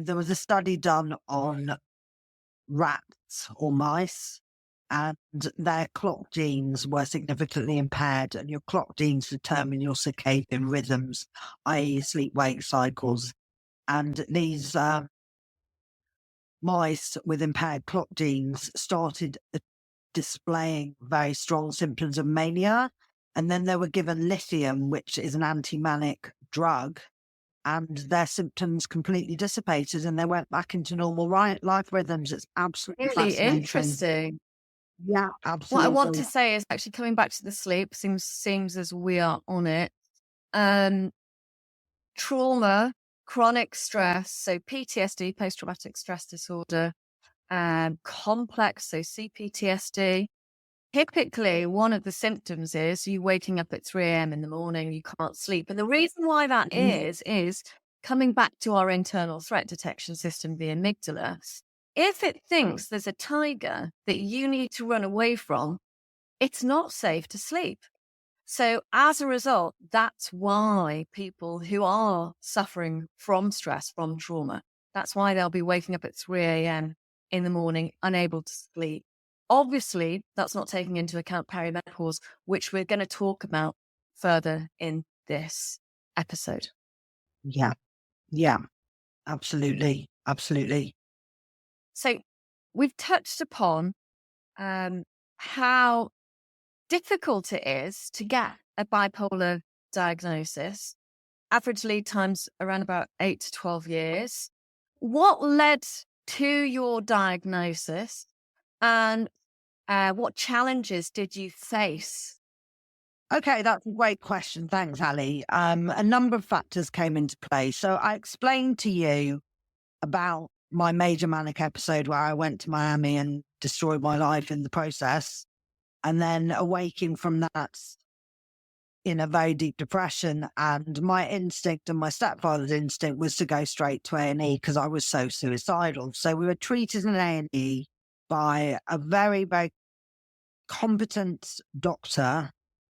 There was a study done on rats or mice, and their clock genes were significantly impaired, and your clock genes determine your circadian rhythms, i.e. sleep-wake cycles. And these mice with impaired clock genes started displaying very strong symptoms of mania, and then they were given lithium, which is an anti-manic drug, and their symptoms completely dissipated and they went back into normal life rhythms. It's absolutely Really fascinating. interesting. Yeah, What I absolutely. want to say is actually coming back to the sleep, seems as we are on it. Trauma, chronic stress, so PTSD, post-traumatic stress disorder, complex, so CPTSD. Typically, one of the symptoms is you waking up at 3 a.m. in the morning, you can't sleep. And the reason why that is coming back to our internal threat detection system, the amygdala. If it thinks there's a tiger that you need to run away from, it's not safe to sleep. So as a result, that's why people who are suffering from stress, from trauma, that's why they'll be waking up at 3 a.m. in the morning, unable to sleep. Obviously, that's not taking into account perimenopause, which we're going to talk about further in this episode. Yeah, absolutely. So we've touched upon how difficult it is to get a bipolar diagnosis. Average lead times around about 8 to 12 years. What led to your diagnosis, and what challenges did you face? Okay, that's a great question. Thanks, Ali. A number of factors came into play. So I explained to you about my major manic episode where I went to Miami and destroyed my life in the process, and then awaking from that in a very deep depression. And my instinct and my stepfather's instinct was to go straight to A&E because I was so suicidal. So we were treated in A&E by a very, very competent doctor.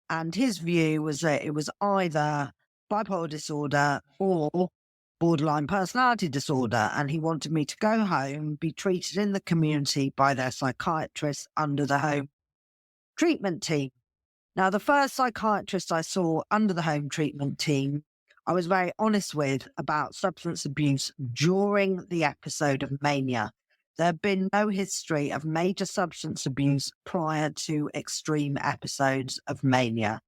And his view was that it was either bipolar disorder or borderline personality disorder. And he wanted me to go home, be treated in the community by their psychiatrist under the home treatment team. Now, the first psychiatrist I saw under the home treatment team, I was very honest with about substance abuse during the episode of mania. There had been no history of major substance abuse prior to extreme episodes of mania.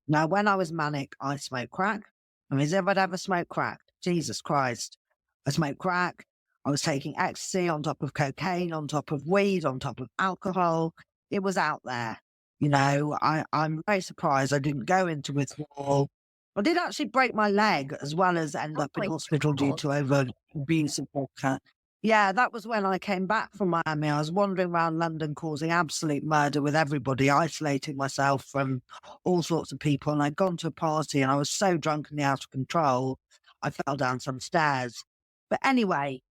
Now, when I was manic, I smoked crack. I mean, has everyone ever smoked crack? Jesus Christ. I smoked crack. I was taking ecstasy on top of cocaine, on top of weed, on top of alcohol. It was out there. I'm very surprised I didn't go into withdrawal. I did actually break my leg as well as end up in hospital due to over abuse of vodka. Yeah, that was when I came back from Miami. I was wandering around London causing absolute murder with everybody, isolating myself from all sorts of people. And I'd gone to a party and I was so drunkenly out of control, I fell down some stairs. But anyway,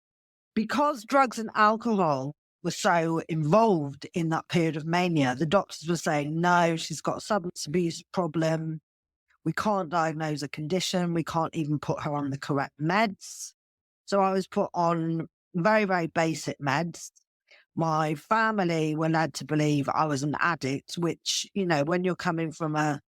because drugs and alcohol were so involved in that period of mania, the doctors were saying, no, she's got a substance abuse problem. We can't diagnose a condition. We can't even put her on the correct meds. So I was put on very, very basic meds. My family were led to believe I was an addict, which, when you're coming from a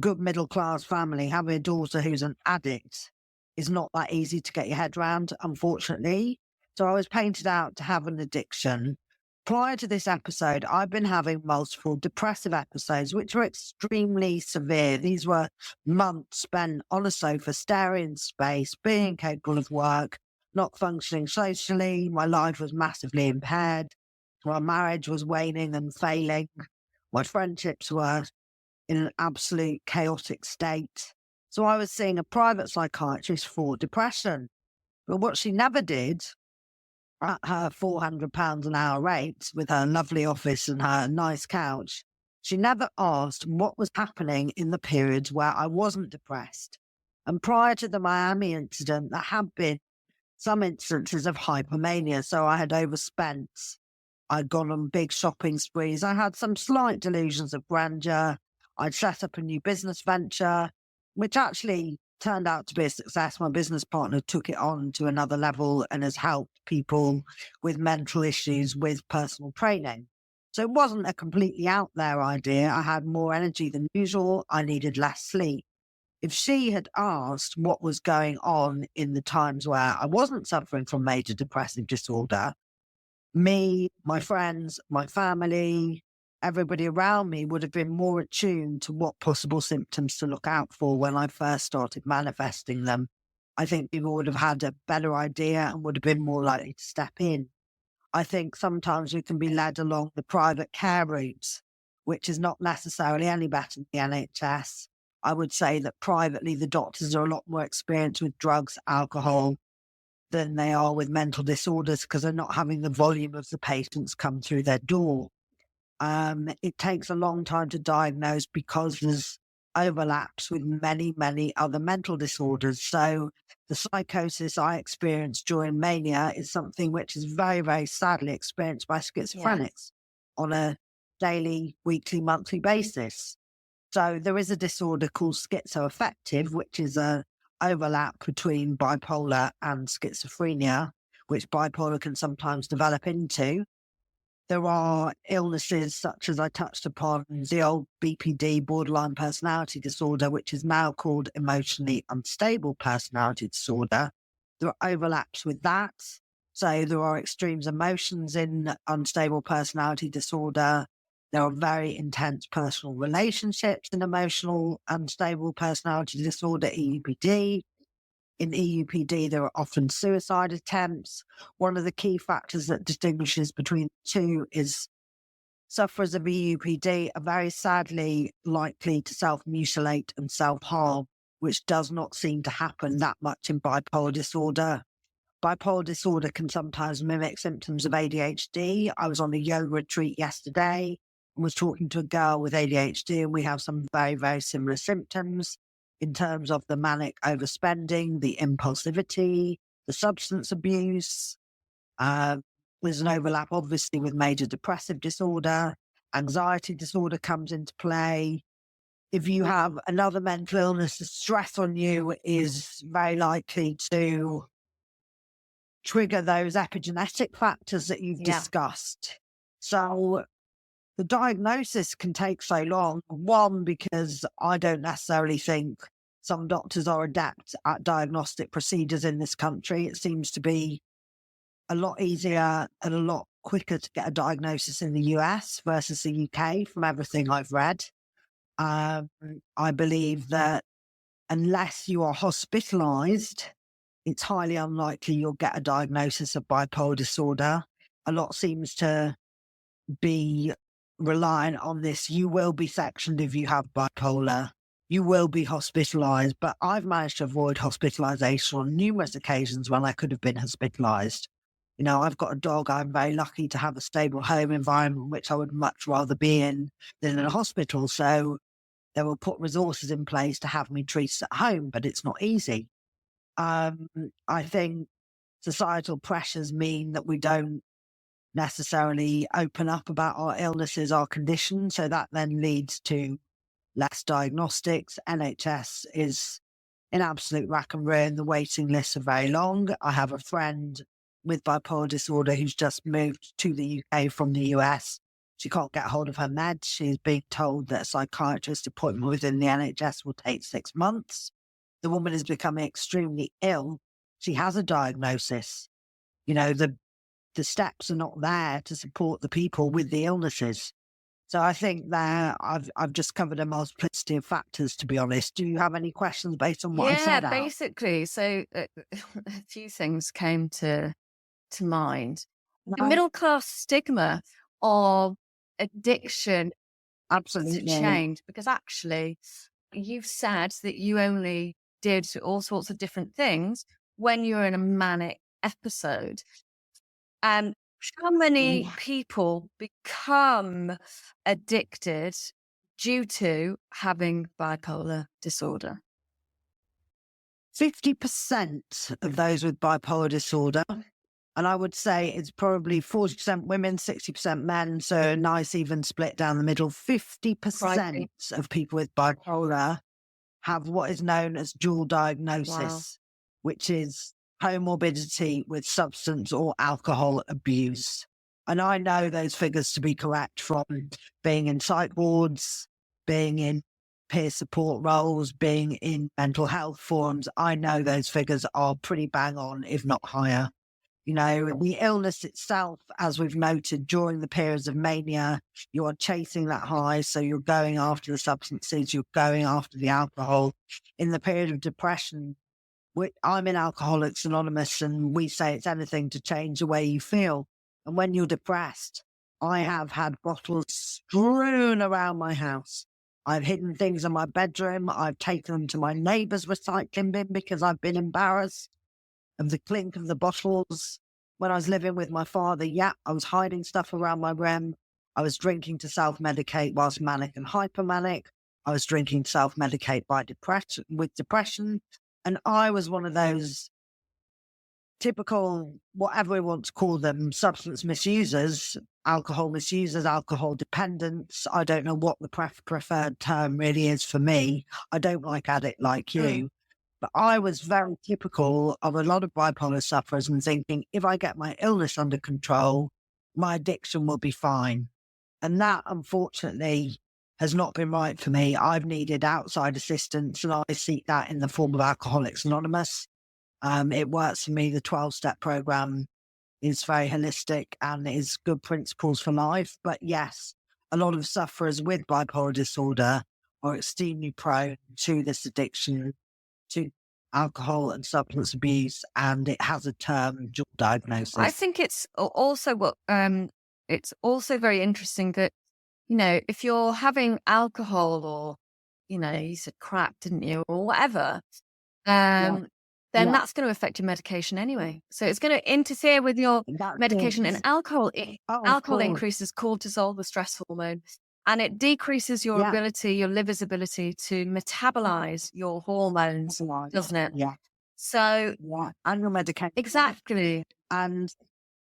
good middle class family, having a daughter who's an addict is not that easy to get your head around, unfortunately. So I was painted out to have an addiction. Prior to this episode, I've been having multiple depressive episodes, which were extremely severe. These were months spent on a sofa, staring in space, being incapable of work, not functioning socially. My life was massively impaired. My marriage was waning and failing. My friendships were in an absolute chaotic state. So I was seeing a private psychiatrist for depression. But what she never did at her £400 an hour rate with her lovely office and her nice couch, she never asked what was happening in the periods where I wasn't depressed. And prior to the Miami incident, there had been some instances of hypomania. So I had overspent. I'd gone on big shopping sprees. I had some slight delusions of grandeur. I'd set up a new business venture, which actually turned out to be a success. My business partner took it on to another level and has helped people with mental issues with personal training. So it wasn't a completely out there idea. I had more energy than usual. I needed less sleep. If she had asked what was going on in the times where I wasn't suffering from major depressive disorder, me, my friends, my family, everybody around me would have been more attuned to what possible symptoms to look out for when I first started manifesting them. I think people would have had a better idea and would have been more likely to step in. I think sometimes we can be led along the private care route, which is not necessarily any better than the NHS. I would say that privately, the doctors are a lot more experienced with drugs, alcohol, than they are with mental disorders because they're not having the volume of the patients come through their door. It takes a long time to diagnose because there's overlaps with many, many other mental disorders. So the psychosis I experienced during mania is something which is very, very sadly experienced by schizophrenics on a daily, weekly, monthly basis. So there is a disorder called schizoaffective, which is a overlap between bipolar and schizophrenia, which bipolar can sometimes develop into. There are illnesses such as I touched upon, the old BPD, borderline personality disorder, which is now called emotionally unstable personality disorder. There are overlaps with that. So there are extremes emotions in unstable personality disorder. There are very intense personal relationships in emotional unstable personality disorder, EUPD. In EUPD, there are often suicide attempts. One of the key factors that distinguishes between the two is sufferers of EUPD are very sadly likely to self-mutilate and self-harm, which does not seem to happen that much in bipolar disorder. Bipolar disorder can sometimes mimic symptoms of ADHD. I was on a yoga retreat yesterday and was talking to a girl with ADHD, and we have some very, very similar symptoms in terms of the manic overspending, the impulsivity, the substance abuse. There's an overlap, obviously, with major depressive disorder. Anxiety disorder comes into play. If you have another mental illness, the stress on you is very likely to trigger those epigenetic factors that you've discussed. So the diagnosis can take so long. One, because I don't necessarily think some doctors are adept at diagnostic procedures in this country. It seems to be a lot easier and a lot quicker to get a diagnosis in the US versus the UK from everything I've read. I believe that unless you are hospitalized, it's highly unlikely you'll get a diagnosis of bipolar disorder. A lot seems to be reliant on this. You will be sectioned if you have bipolar. You will be hospitalized, but I've managed to avoid hospitalization on numerous occasions when I could have been hospitalized. You know, I've got a dog. I'm very lucky to have a stable home environment, which I would much rather be in than in a hospital. So they will put resources in place to have me treated at home, but it's not easy. I think societal pressures mean that we don't necessarily open up about our illnesses, our conditions. So that then leads to less diagnostics. NHS is in absolute rack and ruin. The waiting lists are very long. I have a friend with bipolar disorder who's just moved to the UK from the US. She can't get hold of her meds. She's being told that a psychiatrist appointment within the NHS will take 6 months. The woman is becoming extremely ill. She has a diagnosis. You know, the steps are not there to support the people with the illnesses. So I think that I've just covered a multiplicity of factors, to be honest. Do you have any questions based on what I Yeah, said out? basically. So a few things came to mind. The No, middle class stigma of addiction to absolutely. change, because actually you've said that you only did all sorts of different things when you're in a manic episode. And how many people become addicted due to having bipolar disorder? 50% of those with bipolar disorder, and I would say it's probably 40% women, 60% men, so a nice even split down the middle. 50% Crikey. of people with bipolar have what is known as dual Wow. diagnosis, which is comorbidity with substance or alcohol abuse. And I know those figures to be correct from being in psych wards, being in peer support roles, being in mental health forums. I know those figures are pretty bang on, if not higher. You know, the illness itself, as we've noted during the periods of mania, you are chasing that high. So you're going after the substances, you're going after the alcohol. In the period of depression, I'm in Alcoholics Anonymous, and we say it's anything to change the way you feel. And when you're depressed, I have had bottles strewn around my house. I've hidden things in my bedroom. I've taken them to my neighbour's recycling bin because I've been embarrassed of the clink of the bottles. When I was living with my father, yeah, I was hiding stuff around my room. I was drinking to self-medicate whilst manic and hypermanic. I was drinking to self-medicate with depression. And I was one of those typical, whatever we want to call them, substance misusers, alcohol misusers, alcohol dependents. I don't know what the preferred term really is for me. I don't like addict like you. But I was very typical of a lot of bipolar sufferers and thinking, if I get my illness under control, my addiction will be fine. And that, unfortunately, has not been right for me. I've needed outside assistance, and I seek that in the form of Alcoholics Anonymous. It works for me. The 12-step program is very holistic and is good principles for life. But yes, a lot of sufferers with bipolar disorder are extremely prone to this addiction to alcohol and substance abuse, and it has a term, dual I diagnosis. think it's also very interesting that, if you're having alcohol or, you said crack, didn't you, or whatever, Yeah, then yeah, that's going to affect your medication anyway. So it's going to interfere with your that's medication. And it. Oh, of alcohol course. increases cortisol, the stress hormone, and it decreases your Yeah, your liver's ability to metabolize your hormones, right. doesn't it? Yeah, So yeah. And your medication. exactly. And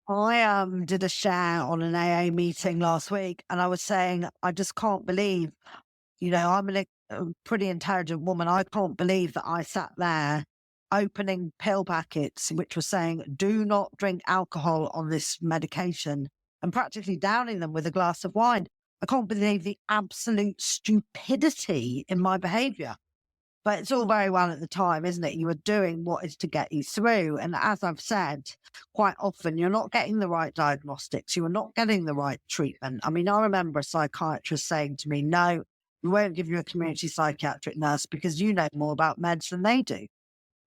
I did a share on an AA meeting last week, and I was saying, I just can't believe, I'm a pretty intelligent woman. I can't believe that I sat there opening pill packets which were saying, do not drink alcohol on this medication, and practically downing them with a glass of wine. I can't believe the absolute stupidity in my behavior. But it's all very well at the time, isn't it? You are doing what is to get you through. And as I've said, quite often you're not getting the right diagnostics. You are not getting the right treatment. I mean, I remember a psychiatrist saying to me, no, we won't give you a community psychiatric nurse because you know more about meds than they do. I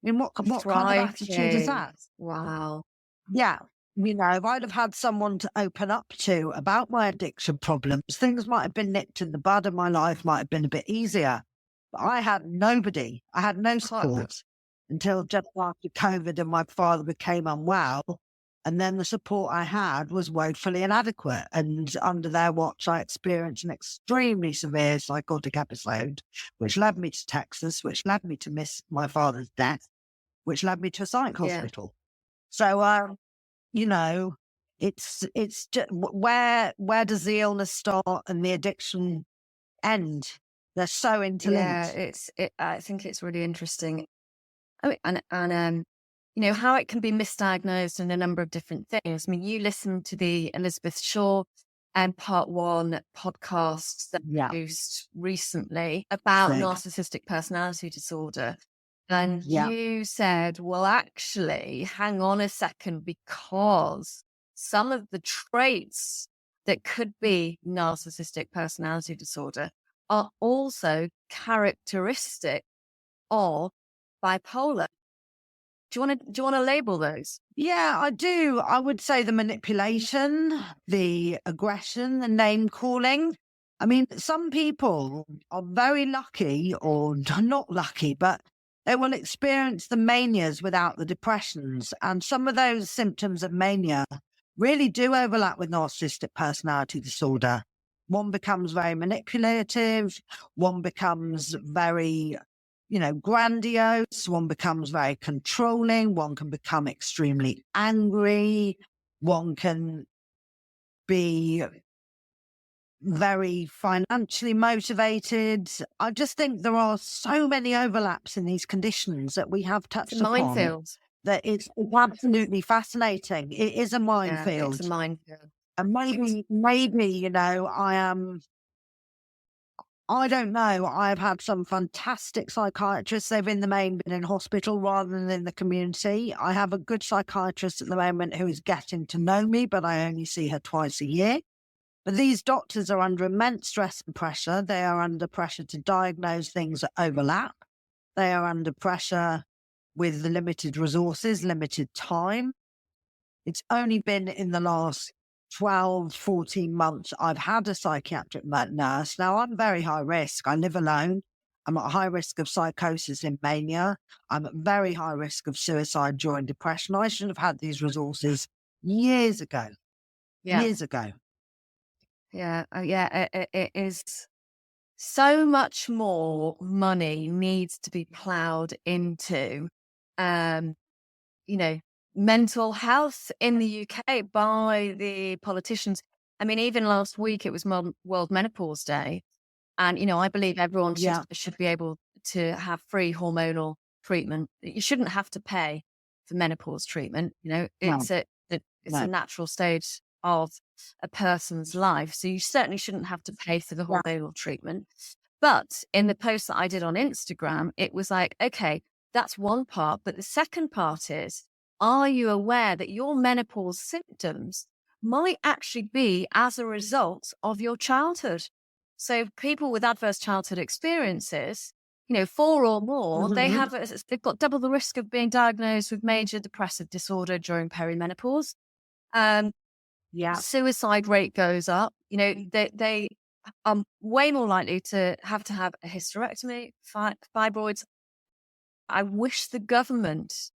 mean, what kind of attitude is Crikey. that? Wow. Yeah. You know, if I'd have had someone to open up to about my addiction problems, things might have been nipped in the bud and my life might have been a bit easier. But I had nobody. I had no support until just after COVID and my father became unwell. And then the support I had was woefully inadequate. And under their watch, I experienced an extremely severe psychotic episode, which led me to Texas, which led me to miss my father's death, which led me to a psych Yeah. hospital. So, you know, it's just, where does the illness start and the addiction end? They're so interlinked. Yeah, I think it's really interesting. I mean, and you know, how it can be misdiagnosed in a number of different things. I mean, you listened to the Elizabeth Shaw and Part 1 podcast that Yeah. produced recently about Sick. narcissistic personality disorder. And Yeah. you said, well, actually, hang on a second, because some of the traits that could be narcissistic personality disorder are also characteristic of bipolar. Do you want to label those? Yeah, I do. I would say the manipulation, the aggression, the name calling. I mean, some people are very lucky or not lucky, but they will experience the manias without the depressions. And some of those symptoms of mania really do overlap with narcissistic personality disorder. One becomes very manipulative, one becomes very grandiose, one becomes very controlling, one can become extremely angry, one can be very financially motivated. I just think there are so many overlaps in these conditions that we have It's a touched upon minefield. that it's absolutely fascinating. It is a Yeah, minefield. it's a minefield. And maybe, I don't know. I've had some fantastic psychiatrists. They've in the main been in hospital rather than in the community. I have a good psychiatrist at the moment who is getting to know me, but I only see her twice a year. But these doctors are under immense stress and pressure. They are under pressure to diagnose things that overlap. They are under pressure with the limited resources, limited time. It's only been in the last 12, 14 months I've had a psychiatric nurse. Now, I'm very high risk. I live alone. I'm at high risk of psychosis in mania. I'm at very high risk of suicide during depression. I should have had these resources years ago. Yeah. Years ago. Yeah. It is so much more money needs to be plowed into, mental health in the UK by the politicians. I mean, even last week it was World Menopause Day. And, I believe everyone should be able to have free hormonal treatment. You shouldn't have to pay for menopause treatment. It's a natural stage of a person's life. So you certainly shouldn't have to pay for the hormonal treatment. But in the post that I did on Instagram, it was like, okay, that's one part. But the second part is, are you aware that your menopause symptoms might actually be as a result of your childhood? So people with adverse childhood experiences, 4 or more, they've got double the risk of being diagnosed with major depressive disorder during perimenopause. Suicide rate goes up. They are way more likely to have a hysterectomy, fibroids. I wish the government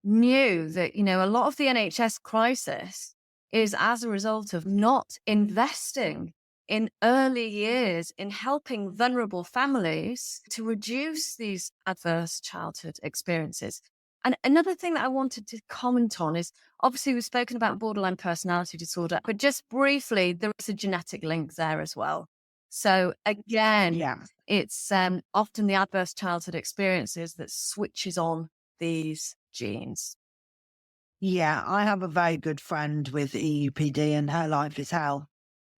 knew that, a lot of the NHS crisis is as a result of not investing in early years in helping vulnerable families to reduce these adverse childhood experiences. And another thing that I wanted to comment on is, obviously we've spoken about borderline personality disorder, but just briefly, there is a genetic link there as well. So again, it's often the adverse childhood experiences that switches on these genes. Yeah, I have a very good friend with EUPD and her life is hell.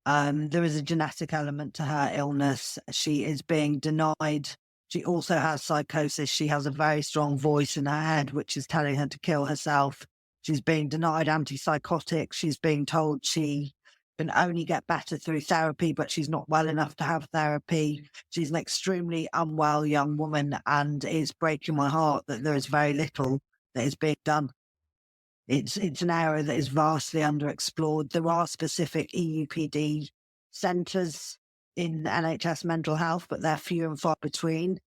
There is a genetic element to her illness. She is being denied She also has psychosis. She has a very strong voice in her head, which is telling her to kill herself. She's being denied antipsychotics. She's being told she can only get better through therapy, but she's not well enough to have therapy. She's an extremely unwell young woman, and it's breaking my heart that there is very little that is being done. It's an area that is vastly underexplored. There are specific EUPD centres in NHS mental health, but they're few and far between.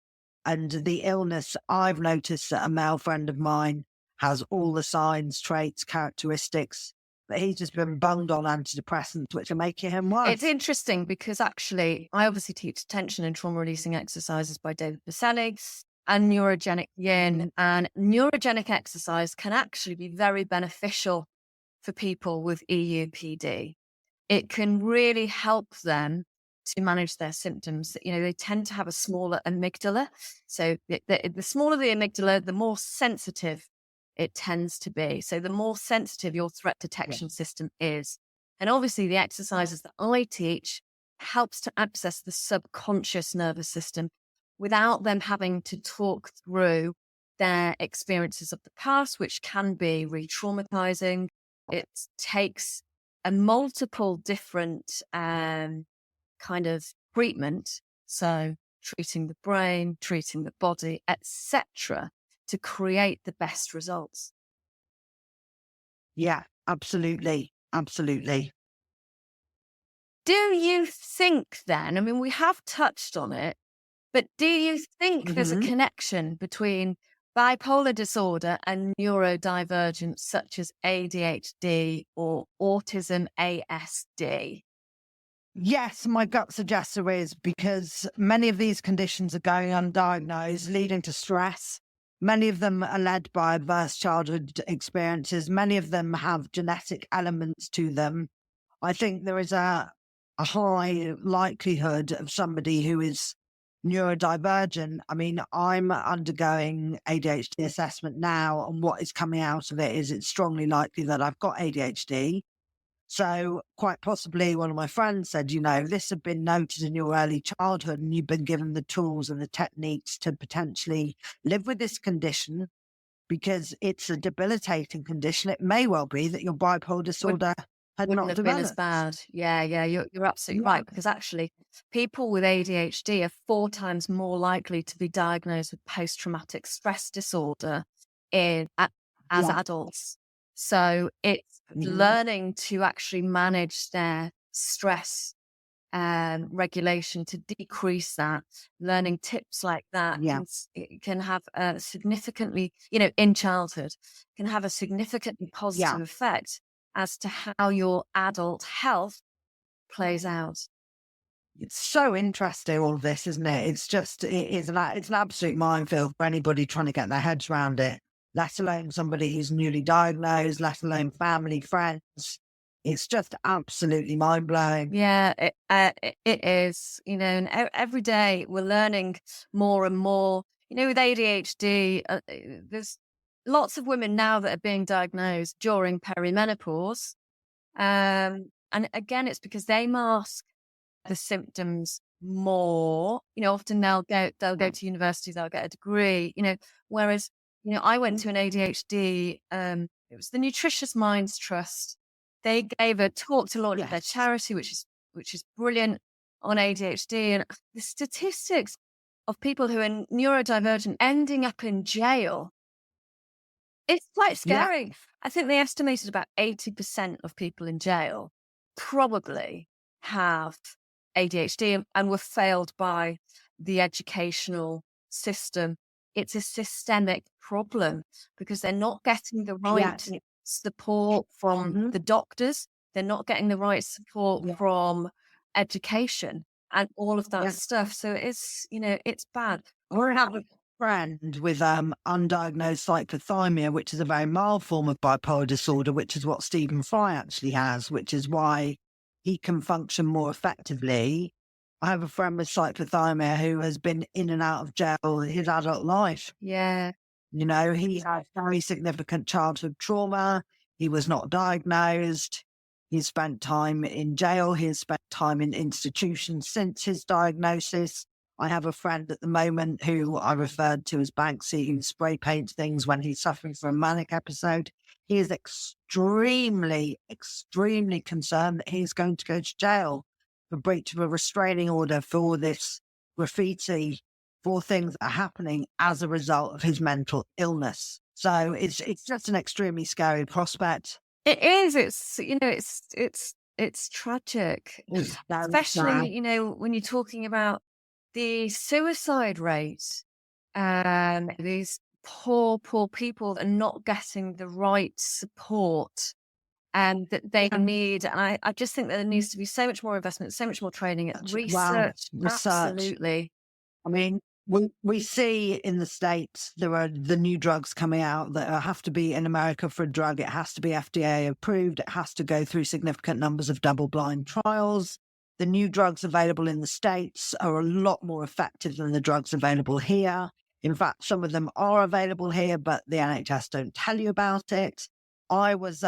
And the illness, I've noticed that a male friend of mine has all the signs, traits, characteristics, but he's just been bunged on antidepressants, which are making him worse. It's interesting because actually, I obviously teach attention and trauma releasing exercises by David Baselli and neurogenic yin. And neurogenic exercise can actually be very beneficial for people with EUPD. It can really help them to manage their symptoms. You know, they tend to have a smaller amygdala. So the smaller the amygdala, the more sensitive it tends to be. So the more sensitive your threat detection system is. And obviously the exercises that I teach helps to access the subconscious nervous system without them having to talk through their experiences of the past, which can be re-traumatizing. It takes a multiple different kind of treatment. So treating the brain, treating the body, etc., to create the best results. Yeah, absolutely. Absolutely. Do you think then, I mean, we have touched on it, but do you think there's a connection between bipolar disorder and neurodivergence, such as ADHD or autism ASD? Yes, my gut suggests there is, because many of these conditions are going undiagnosed, leading to stress. Many of them are led by adverse childhood experiences. Many of them have genetic elements to them. I think there is a high likelihood of somebody who is neurodivergent. I mean, I'm undergoing ADHD assessment now, and what is coming out of it is it's strongly likely that I've got ADHD. So quite possibly one of my friends said, you know, this had been noted in your early childhood and you've been given the tools and the techniques to potentially live with this condition, because it's a debilitating condition. It may well be that your bipolar disorder had Wouldn't not have been as developed. bad. Yeah, you're absolutely right. Because actually, people with ADHD are 4 times more likely to be diagnosed with post-traumatic stress disorder as adults. So it's learning to actually manage their stress regulation to decrease that. Learning tips like that can have a significantly, in childhood, can have a significantly positive effect as to how your adult health plays out. It's so interesting, all of this, isn't it? It's just, it's an absolute minefield for anybody trying to get their heads around it, let alone somebody who's newly diagnosed, let alone family, friends. It's just absolutely mind-blowing. Yeah, it is, and every day we're learning more and more. With ADHD, there's lots of women now that are being diagnosed during perimenopause. And again, it's because they mask the symptoms more. Often they'll go to university, they'll get a degree, whereas, I went to an ADHD, it was the Nutritious Minds Trust. They gave a talk to launch their charity, which is brilliant, on ADHD, and the statistics of people who are neurodivergent ending up in jail, it's quite scary. I think they estimated about 80% of people in jail probably have ADHD and were failed by the educational system. It's a systemic problem because they're not getting the right support from the doctors. They're not getting the right support from education and all of that stuff. So it's, it's bad. I have a friend with undiagnosed cyclothymia, which is a very mild form of bipolar disorder, which is what Stephen Fry actually has, which is why he can function more effectively. I have a friend with cyclothymia who has been in and out of jail his adult life. Yeah. He had very significant childhood trauma. He was not diagnosed. He spent time in jail. He has spent time in institutions since his diagnosis. I have a friend at the moment who I referred to as Banksy, who spray paints things when he's suffering from a manic episode. He is extremely, extremely concerned that he's going to go to jail for breach of a restraining order for this graffiti, for things that are happening as a result of his mental illness. So it's just an extremely scary prospect. It is. It's, it's tragic, It's very especially, sad. when you're talking about the suicide rate and these poor people that are not getting the right support and that they need. And I just think that there needs to be so much more investment, so much more training, Wow, research. research. Absolutely. I mean, we see in the States, there are the new drugs coming out that have to be in America for a drug. It has to be FDA approved. It has to go through significant numbers of double-blind trials. The new drugs available in the States are a lot more effective than the drugs available here. In fact, some of them are available here, but the NHS don't tell you about it. I was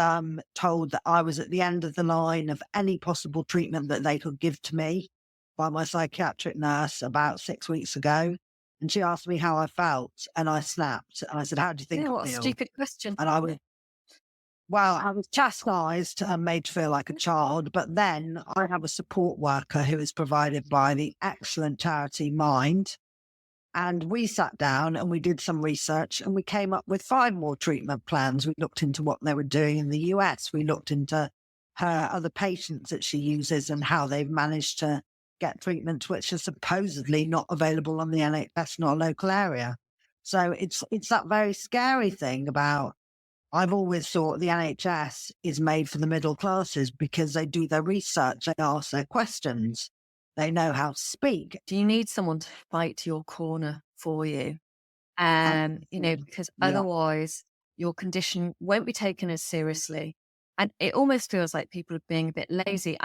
told that I was at the end of the line of any possible treatment that they could give to me by my psychiatric nurse about 6 weeks ago. And she asked me how I felt, and I snapped. And I said, "How do you think Yeah, I what a feel?" stupid question. And I was chastised and made to feel like a child. But then I have a support worker who is provided by the excellent charity Mind. And we sat down and we did some research and we came up with 5 more treatment plans. We looked into what they were doing in the US. We looked into her other patients that she uses and how they've managed to get treatments which are supposedly not available on the NHS in our local area. So it's that very scary thing about, I've always thought the NHS is made for the middle classes because they do their research, they ask their questions, they know how to speak. Do you need someone to fight your corner for you? Because Yeah. otherwise your condition won't be taken as seriously. And it almost feels like people are being a bit lazy.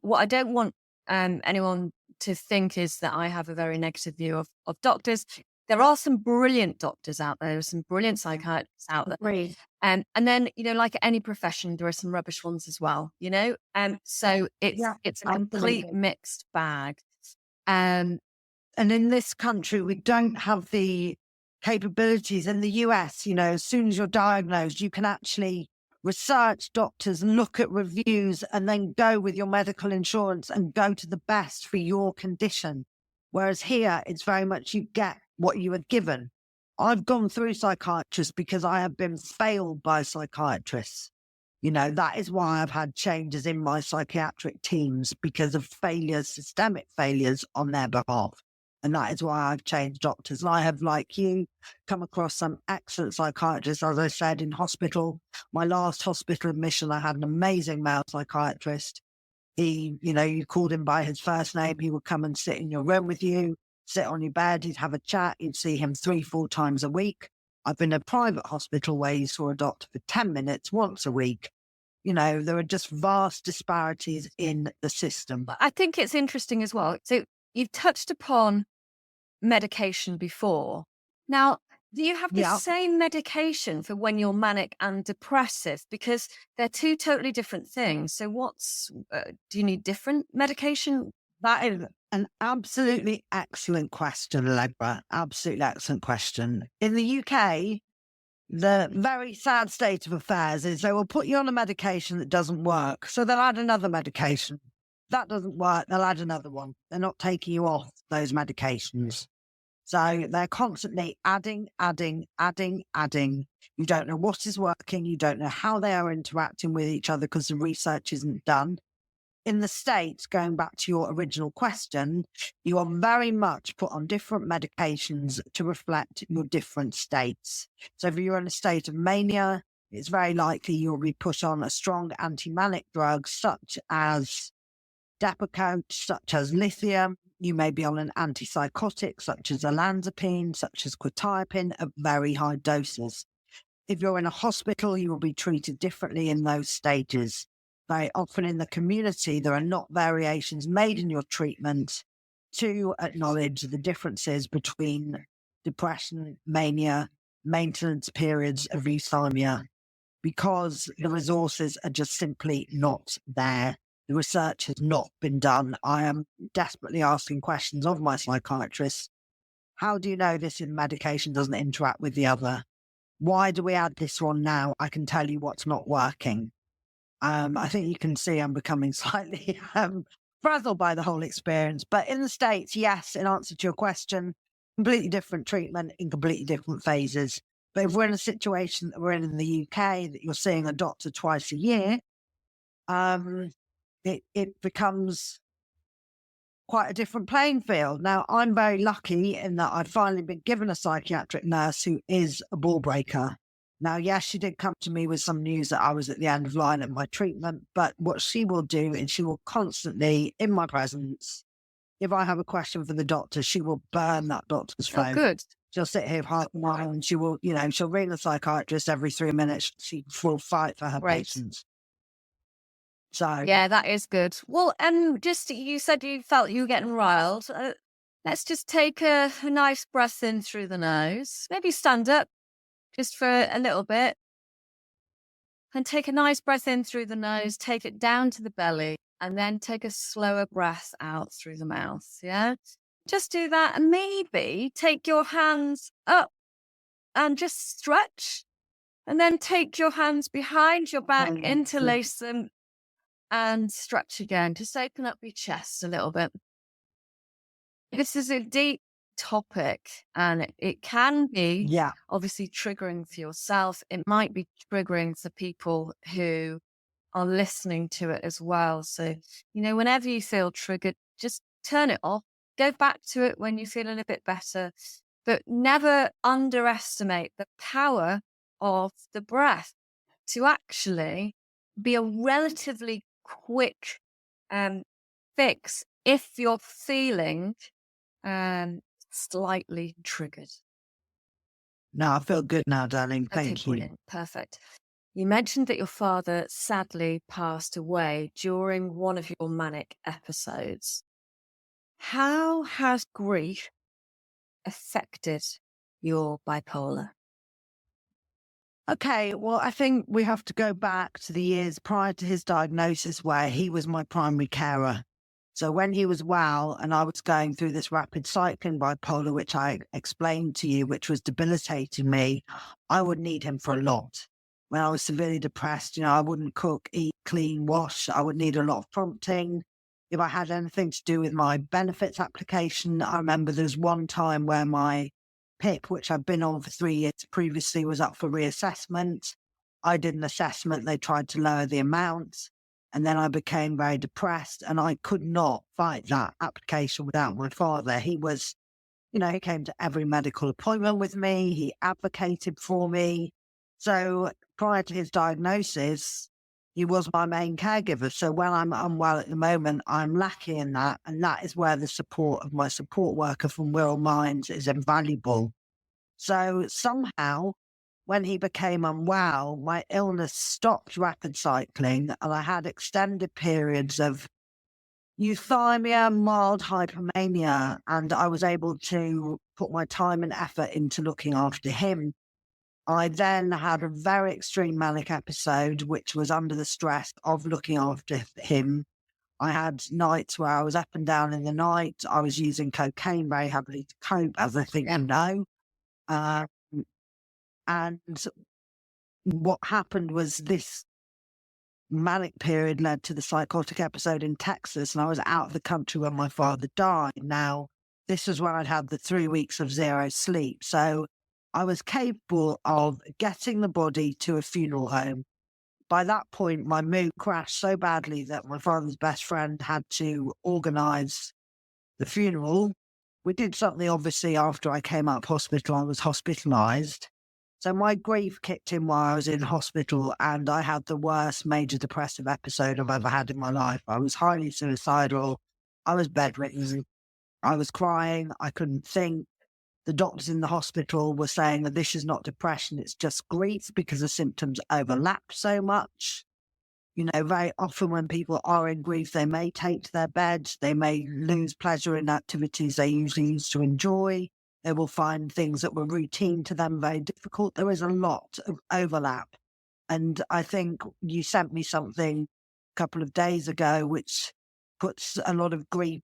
What I don't want anyone to think is that I have a very negative view of doctors. There are some brilliant doctors out there. There's some brilliant psychiatrists out there. Agree. And then, like any profession, there are some rubbish ones as well, so it's a complete Absolutely. mixed bag. Um, And in this country, we don't have the capabilities. In the US, as soon as you're diagnosed, you can actually research doctors, look at reviews, and then go with your medical insurance and go to the best for your condition. Whereas here, it's very much you get what you are given. I've gone through psychiatrists because I have been failed by psychiatrists. That is why I've had changes in my psychiatric teams because of failures, systemic failures on their behalf. And that is why I've changed doctors. And I have, like you, come across some excellent psychiatrists. As I said, in hospital, my last hospital admission, I had an amazing male psychiatrist. He, you called him by his first name. He would come and sit in your room with you, sit on your bed. You'd have a chat. You'd see him 3-4 times a week. I've been in a private hospital where you saw a doctor for 10 minutes once a week. There are just vast disparities in the system. I think it's interesting as well. So you've touched upon medication before. Now, do you have the Yeah. same medication for when you're manic and depressive? Because they're two totally different things. So do you need different medication? That is an absolutely excellent question, Allegra. Absolutely excellent question. In the UK, the very sad state of affairs is they will put you on a medication that doesn't work. So they'll add another medication. That doesn't work. They'll add another one. They're not taking you off those medications. So they're constantly adding. You don't know what is working. You don't know how they are interacting with each other because the research isn't done. In the States, going back to your original question, you are very much put on different medications to reflect your different states. So if you're in a state of mania, it's very likely you'll be put on a strong anti-manic drug such as Depakote, such as lithium. You may be on an antipsychotic such as olanzapine, such as quetiapine at very high doses. If you're in a hospital, you will be treated differently in those stages. Very often in the community, there are not variations made in your treatment to acknowledge the differences between depression, mania, maintenance periods of euthymia, because the resources are just simply not there. The research has not been done. I am desperately asking questions of my psychiatrist. How do you know this medication doesn't interact with the other? Why do we add this one now? I can tell you what's not working. I think you can see I'm becoming slightly frazzled by the whole experience. But in the States, yes, in answer to your question, completely different treatment in completely different phases. But if we're in a situation that we're in the UK, that you're seeing a doctor twice a year, it becomes quite a different playing field. Now, I'm very lucky in that I've finally been given a psychiatric nurse who is a ball breaker. Now, yes, she did come to me with some news that I was at the end of line of my treatment, but what she will do is she will constantly, in my presence, if I have a question for the doctor, she will burn that doctor's Oh, phone. good. She'll sit here half an hour and she will, she'll ring the psychiatrist every 3 minutes. She will fight for her Great. patients. So, Yeah, that is good. Well, just you said you felt you were getting riled. Let's just take a nice breath in through the nose. Maybe stand up just for a little bit. And take a nice breath in through the nose, take it down to the belly, and then take a slower breath out through the mouth. Yeah. Just do that. And maybe take your hands up and just stretch. And then take your hands behind your back, interlace them, and stretch again. Just open up your chest a little bit. This is a deep topic and it can be yeah. obviously triggering for yourself. It might be triggering for people who are listening to it as well. So, whenever you feel triggered, just turn it off. Go back to it when you're feeling a bit better, but never underestimate the power of the breath to actually be a relatively quick fix if you're feeling slightly triggered. No, I feel good now, darling. Thank you. Brilliant. Perfect. You mentioned that your father sadly passed away during one of your manic episodes. How has grief affected your bipolar? Okay, well, I think we have to go back to the years prior to his diagnosis where he was my primary carer. So when he was well and I was going through this rapid cycling bipolar, which I explained to you, which was debilitating me, I would need him for a lot. When I was severely depressed, I wouldn't cook, eat, clean, wash. I would need a lot of prompting. If I had anything to do with my benefits application, I remember there's one time where my PIP, which I've been on for 3 years previously, was up for reassessment. I did an assessment. They tried to lower the amount. And then I became very depressed and I could not fight that application without my father. He was, he came to every medical appointment with me. He advocated for me. So prior to his diagnosis, he was my main caregiver. So when I'm unwell at the moment, I'm lacking in that. And that is where the support of my support worker from Wirral Minds is invaluable. So somehow, when he became unwell, my illness stopped rapid cycling and I had extended periods of euthymia, mild hypomania, and I was able to put my time and effort into looking after him. I then had a very extreme manic episode, which was under the stress of looking after him. I had nights where I was up and down in the night. I was using cocaine very heavily to cope, as I think you know. And what happened was this manic period led to the psychotic episode in Texas, and I was out of the country when my father died. Now, this was when I'd had the 3 weeks of zero sleep. So I was capable of getting the body to a funeral home. By that point, my mood crashed so badly that my father's best friend had to organise the funeral. We did something, obviously, after I came out of hospital. I was hospitalised. So my grief kicked in while I was in hospital and I had the worst major depressive episode I've ever had in my life. I was highly suicidal. I was bedridden. I was crying. I couldn't think. The doctors in the hospital were saying that this is not depression, it's just grief because the symptoms overlap so much. Very often when people are in grief, they may take to their beds, they may lose pleasure in activities they usually used to enjoy. They will find things that were routine to them very difficult. There is a lot of overlap. And I think you sent me something a couple of days ago, which puts a lot of grief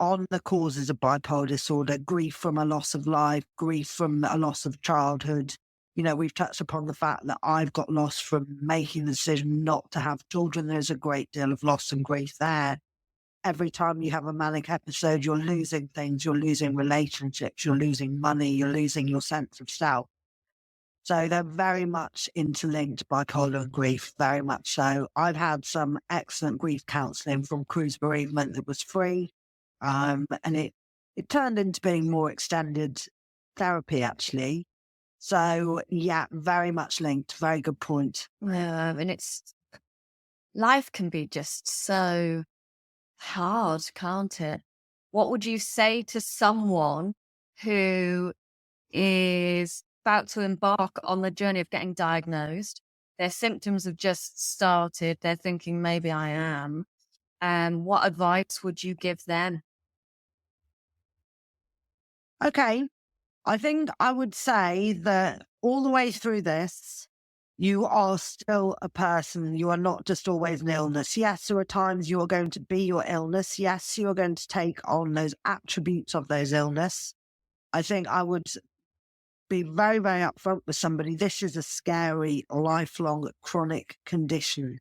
on the causes of bipolar disorder, grief from a loss of life, grief from a loss of childhood. We've touched upon the fact that I've got loss from making the decision not to have children. There's a great deal of loss and grief there. Every time you have a manic episode, you're losing things, you're losing relationships, you're losing money, you're losing your sense of self. So they're very much interlinked, bipolar and grief, very much so. I've had some excellent grief counselling from Cruise Bereavement that was free. And it turned into being more extended therapy, actually. So, yeah, very much linked. Very good point. And life can be just so hard, can't it? What would you say to someone who is about to embark on the journey of getting diagnosed? Their symptoms have just started. They're thinking, maybe I am. What advice would you give them? Okay. I think I would say that all the way through this, you are still a person. You are not just always an illness. Yes, there are times you are going to be your illness. Yes, you are going to take on those attributes of those illness. I think I would be very, very upfront with somebody. This is a scary, lifelong, chronic condition.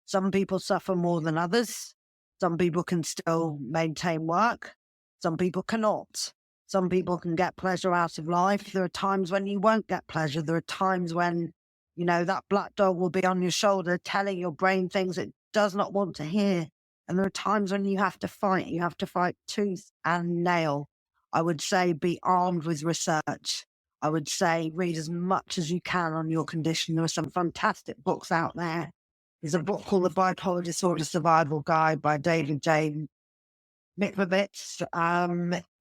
Some people suffer more than others. Some people can still maintain work. Some people cannot. Some people can get pleasure out of life. There are times when you won't get pleasure. There are times when, that black dog will be on your shoulder telling your brain things it does not want to hear. And there are times when you have to fight. You have to fight tooth and nail. I would say be armed with research. I would say read as much as you can on your condition. There are some fantastic books out there. There's a book called The Bipolar Disorder Survival Guide by David J. Miklovitz.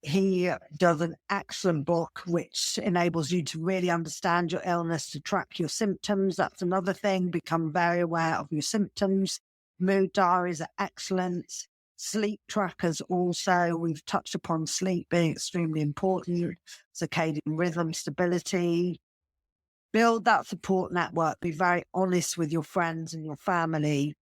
He does an excellent book which enables you to really understand your illness, to track your symptoms. That's another thing. Become very aware of your symptoms. Mood diaries are excellent. Sleep trackers also. We've touched upon sleep being extremely important. Circadian rhythm, stability. Build that support network. Be very honest with your friends and your family.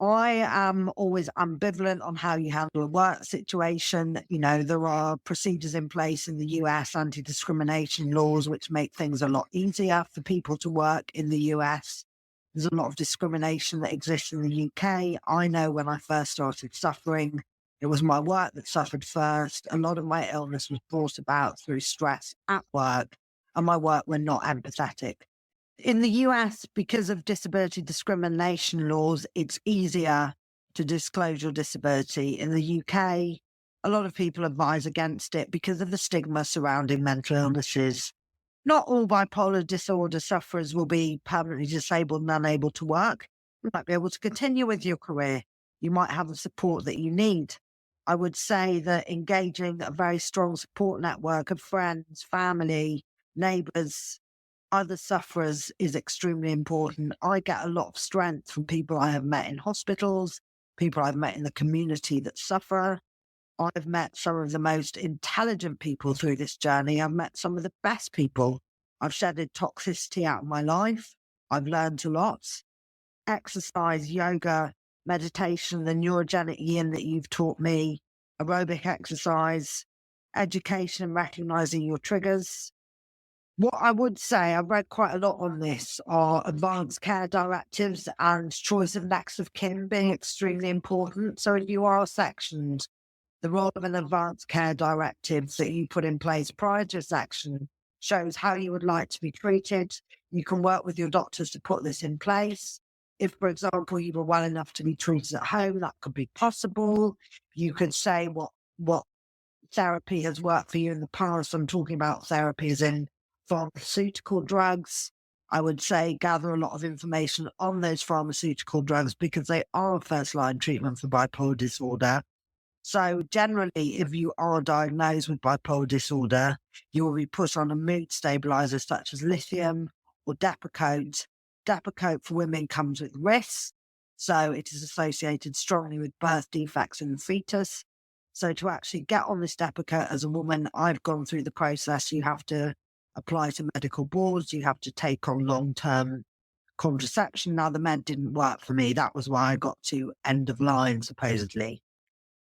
I am always ambivalent on how you handle a work situation. There are procedures in place in the US, anti-discrimination laws, which make things a lot easier for people to work in the US. There's a lot of discrimination that exists in the UK. I know when I first started suffering, it was my work that suffered first. A lot of my illness was brought about through stress at work, and my work were not empathetic. In the US, because of disability discrimination laws, it's easier to disclose your disability. In the UK, a lot of people advise against it because of the stigma surrounding mental illnesses. Not all bipolar disorder sufferers will be permanently disabled and unable to work. You might be able to continue with your career. You might have the support that you need. I would say that engaging a very strong support network of friends, family, neighbours, other sufferers is extremely important. I get a lot of strength from people I have met in hospitals, people I've met in the community that suffer. I've met some of the most intelligent people through this journey. I've met some of the best people. I've shedded toxicity out of my life. I've learned a lot. Exercise, yoga, meditation, the neurogenic yin that you've taught me, aerobic exercise, education and recognizing your triggers. What I would say, I've read quite a lot on this, are advanced care directives and choice of next of kin being extremely important. So if you are sectioned, the role of an advanced care directive that you put in place prior to a section shows how you would like to be treated. You can work with your doctors to put this in place. If, for example, you were well enough to be treated at home, that could be possible. You could say what therapy has worked for you in the past. I'm talking about therapy as in pharmaceutical drugs. I would say gather a lot of information on those pharmaceutical drugs because they are a first-line treatment for bipolar disorder. So generally, if you are diagnosed with bipolar disorder, you will be put on a mood stabilizer such as lithium or Depakote. Depakote for women comes with risks, so it is associated strongly with birth defects in the fetus. So to actually get on this Depakote as a woman, I've gone through the process. You have to apply to medical boards. You have to take on long-term contraception. Now, the med didn't work for me. That was why I got to end of line, supposedly.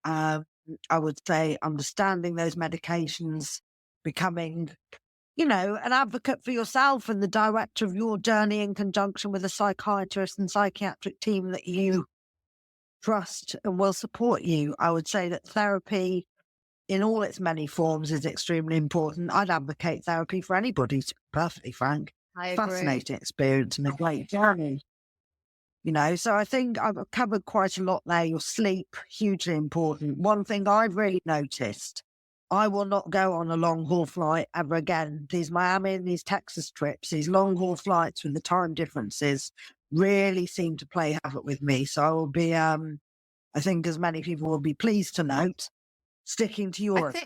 I would say understanding those medications, becoming, an advocate for yourself and the director of your journey in conjunction with a psychiatrist and psychiatric team that you trust and will support you. I would say that therapy in all its many forms is extremely important. I'd advocate therapy for anybody, to be perfectly frank. I agree. Fascinating experience and a great journey. So I think I've covered quite a lot there. Your sleep, hugely important. One thing I've really noticed, I will not go on a long haul flight ever again. These Miami and these Texas trips, these long haul flights with the time differences really seem to play havoc with me. So I will be, I think as many people will be pleased to note, sticking to Europe,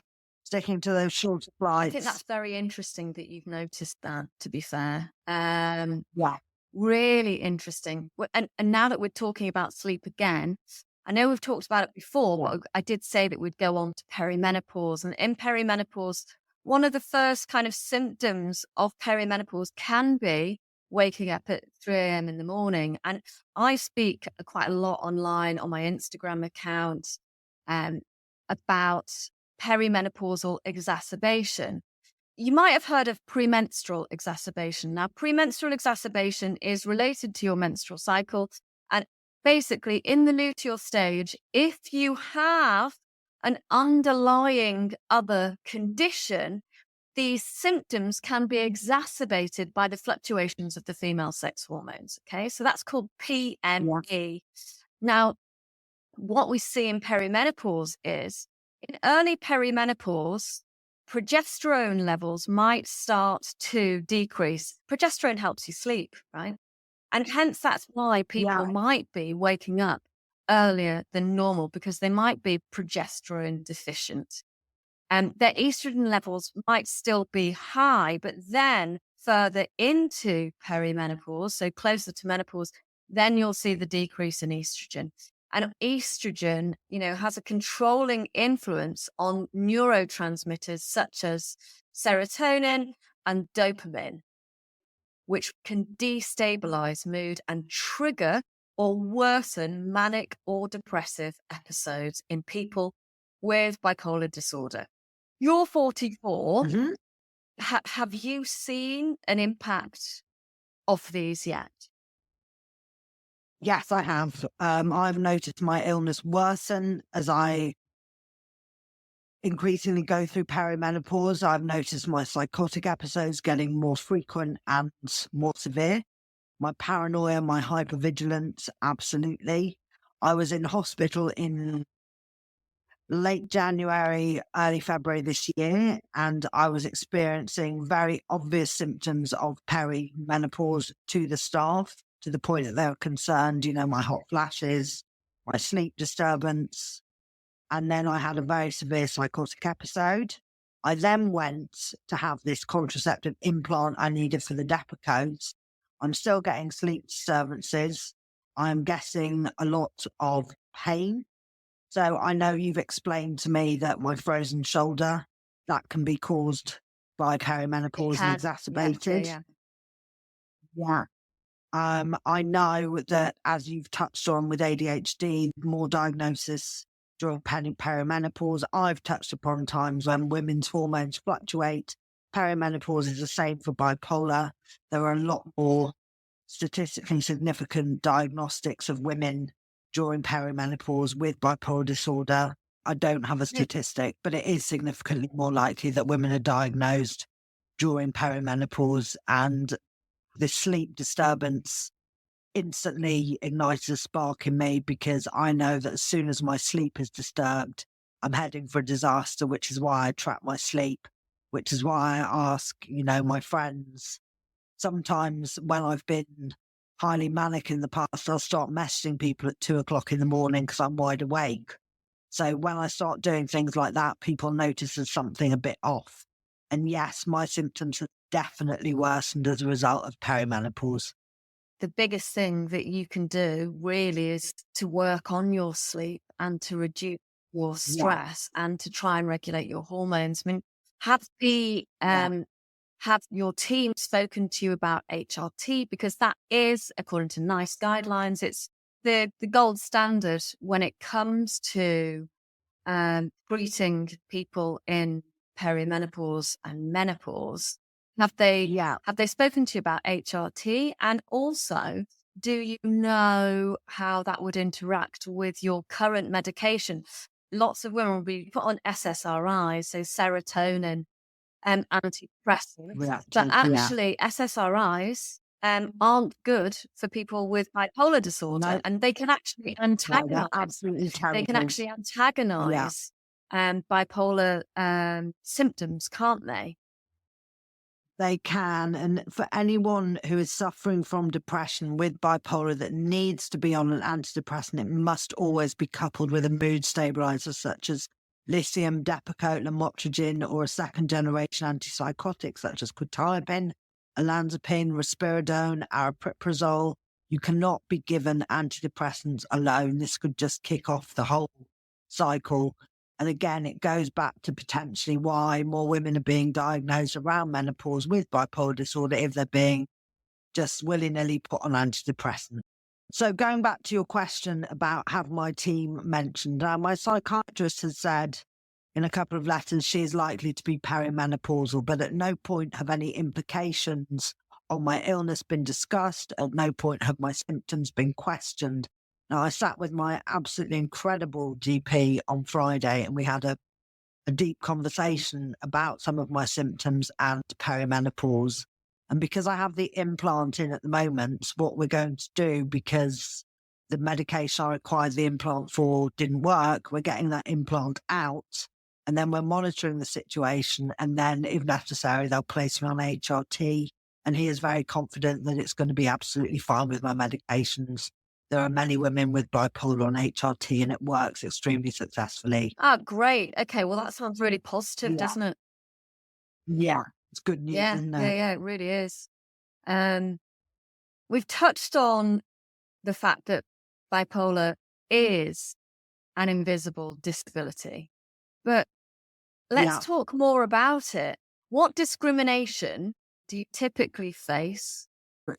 sticking to those shorter flights. I think that's very interesting that you've noticed that, to be fair. Yeah. Really interesting. And now that we're talking about sleep again, I know we've talked about it before, but I did say that we'd go on to perimenopause. And in perimenopause, one of the first kind of symptoms of perimenopause can be waking up at 3 a.m. in the morning. And I speak quite a lot online on my Instagram account about perimenopausal exacerbation. You might have heard of premenstrual exacerbation. Now, premenstrual exacerbation is related to your menstrual cycle. And basically, in the luteal stage, if you have an underlying other condition, these symptoms can be exacerbated by the fluctuations of the female sex hormones. Okay, so that's called PME. Now, what we see in perimenopause is in early perimenopause, progesterone levels might start to decrease. Progesterone helps you sleep, right? And hence that's why people might be waking up earlier than normal because they might be progesterone deficient. And their estrogen levels might still be high, but then further into perimenopause, so closer to menopause, then you'll see the decrease in estrogen. And estrogen, has a controlling influence on neurotransmitters such as serotonin and dopamine, which can destabilize mood and trigger or worsen manic or depressive episodes in people with bipolar disorder. You're 44. Mm-hmm. Have you seen an impact of these yet? Yes, I have. I've noticed my illness worsen as I increasingly go through perimenopause. I've noticed my psychotic episodes getting more frequent and more severe. My paranoia, my hypervigilance, absolutely. I was in hospital in late January, early February this year, and I was experiencing very obvious symptoms of perimenopause to the staff, to the point that they were concerned, my hot flashes, my sleep disturbance. And then I had a very severe psychotic episode. I then went to have this contraceptive implant I needed for the Depakotes. I'm still getting sleep disturbances. I'm getting a lot of pain. So I know you've explained to me that my frozen shoulder, that can be caused by perimenopause and exacerbated. Yeah. I know that, as you've touched on with ADHD, more diagnosis during perimenopause. I've touched upon times when women's hormones fluctuate. Perimenopause is the same for bipolar. There are a lot more statistically significant diagnostics of women during perimenopause with bipolar disorder. I don't have a statistic, but it is significantly more likely that women are diagnosed during perimenopause, and the sleep disturbance instantly ignites a spark in me because I know that as soon as my sleep is disturbed, I'm heading for a disaster, which is why I track my sleep, which is why I ask, my friends. Sometimes when I've been highly manic in the past, I'll start messaging people at 2:00 in the morning because I'm wide awake. So when I start doing things like that, people notice there's something a bit off. And yes, my symptoms have definitely worsened as a result of perimenopause. The biggest thing that you can do really is to work on your sleep and to reduce your stress and to try and regulate your hormones. I mean, have the have your team spoken to you about HRT? Because that is, according to NICE guidelines, it's the gold standard when it comes to treating people in perimenopause and menopause. Have they Yeah. have they spoken to you about HRT? And also, do you know how that would interact with your current medication? Lots of women will be put on SSRIs, so serotonin and antidepressants, but Reactive. Yeah. actually SSRIs aren't good for people with bipolar disorder, No, and they can actually no, they're antagonize. absolutely They can terrible. actually Yeah. antagonize bipolar symptoms, can't they? They can. And for anyone who is suffering from depression with bipolar that needs to be on an antidepressant, it must always be coupled with a mood stabilizer such as lithium, depakote, lamotrigine, or a second generation antipsychotic such as quetiapine, olanzapine, risperidone, aripiprazole. You cannot be given antidepressants alone. This could just kick off the whole cycle. And again, it goes back to potentially why more women are being diagnosed around menopause with bipolar disorder if they're being just willy-nilly put on antidepressants. So going back to your question about have my team mentioned, my psychiatrist has said in a couple of letters she is likely to be perimenopausal, but at no point have any implications on my illness been discussed. At no point have my symptoms been questioned. Now, I sat with my absolutely incredible GP on Friday and we had a deep conversation about some of my symptoms and perimenopause. And because I have the implant in at the moment, what we're going to do, because the medication I required the implant for didn't work, we're getting that implant out and then we're monitoring the situation. And then, if necessary, they'll place me on HRT. And he is very confident that it's going to be absolutely fine with my medications. There are many women with bipolar on HRT and it works extremely successfully. Oh, great. Okay, well, that sounds really positive, Yeah. doesn't it? Yeah, it's good news, Yeah, isn't yeah, it? yeah, it really is. Um, we've touched on the fact that bipolar is an invisible disability, but let's Yeah, talk more about it. What discrimination do you typically face?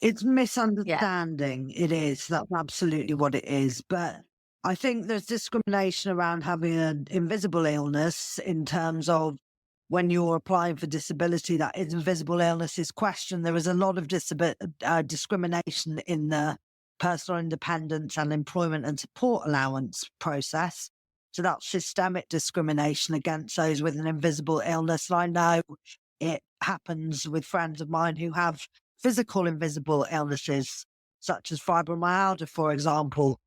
it's Yeah. misunderstanding. It is. That's absolutely what it is. But I think there's discrimination around having an invisible illness in terms of when you're applying for disability, that invisible illness is questioned. There is a lot of discrimination in the personal independence and employment and support allowance process. So that's systemic discrimination against those with an invisible illness. And I know it happens with friends of mine who have physical invisible illnesses, such as fibromyalgia, for example.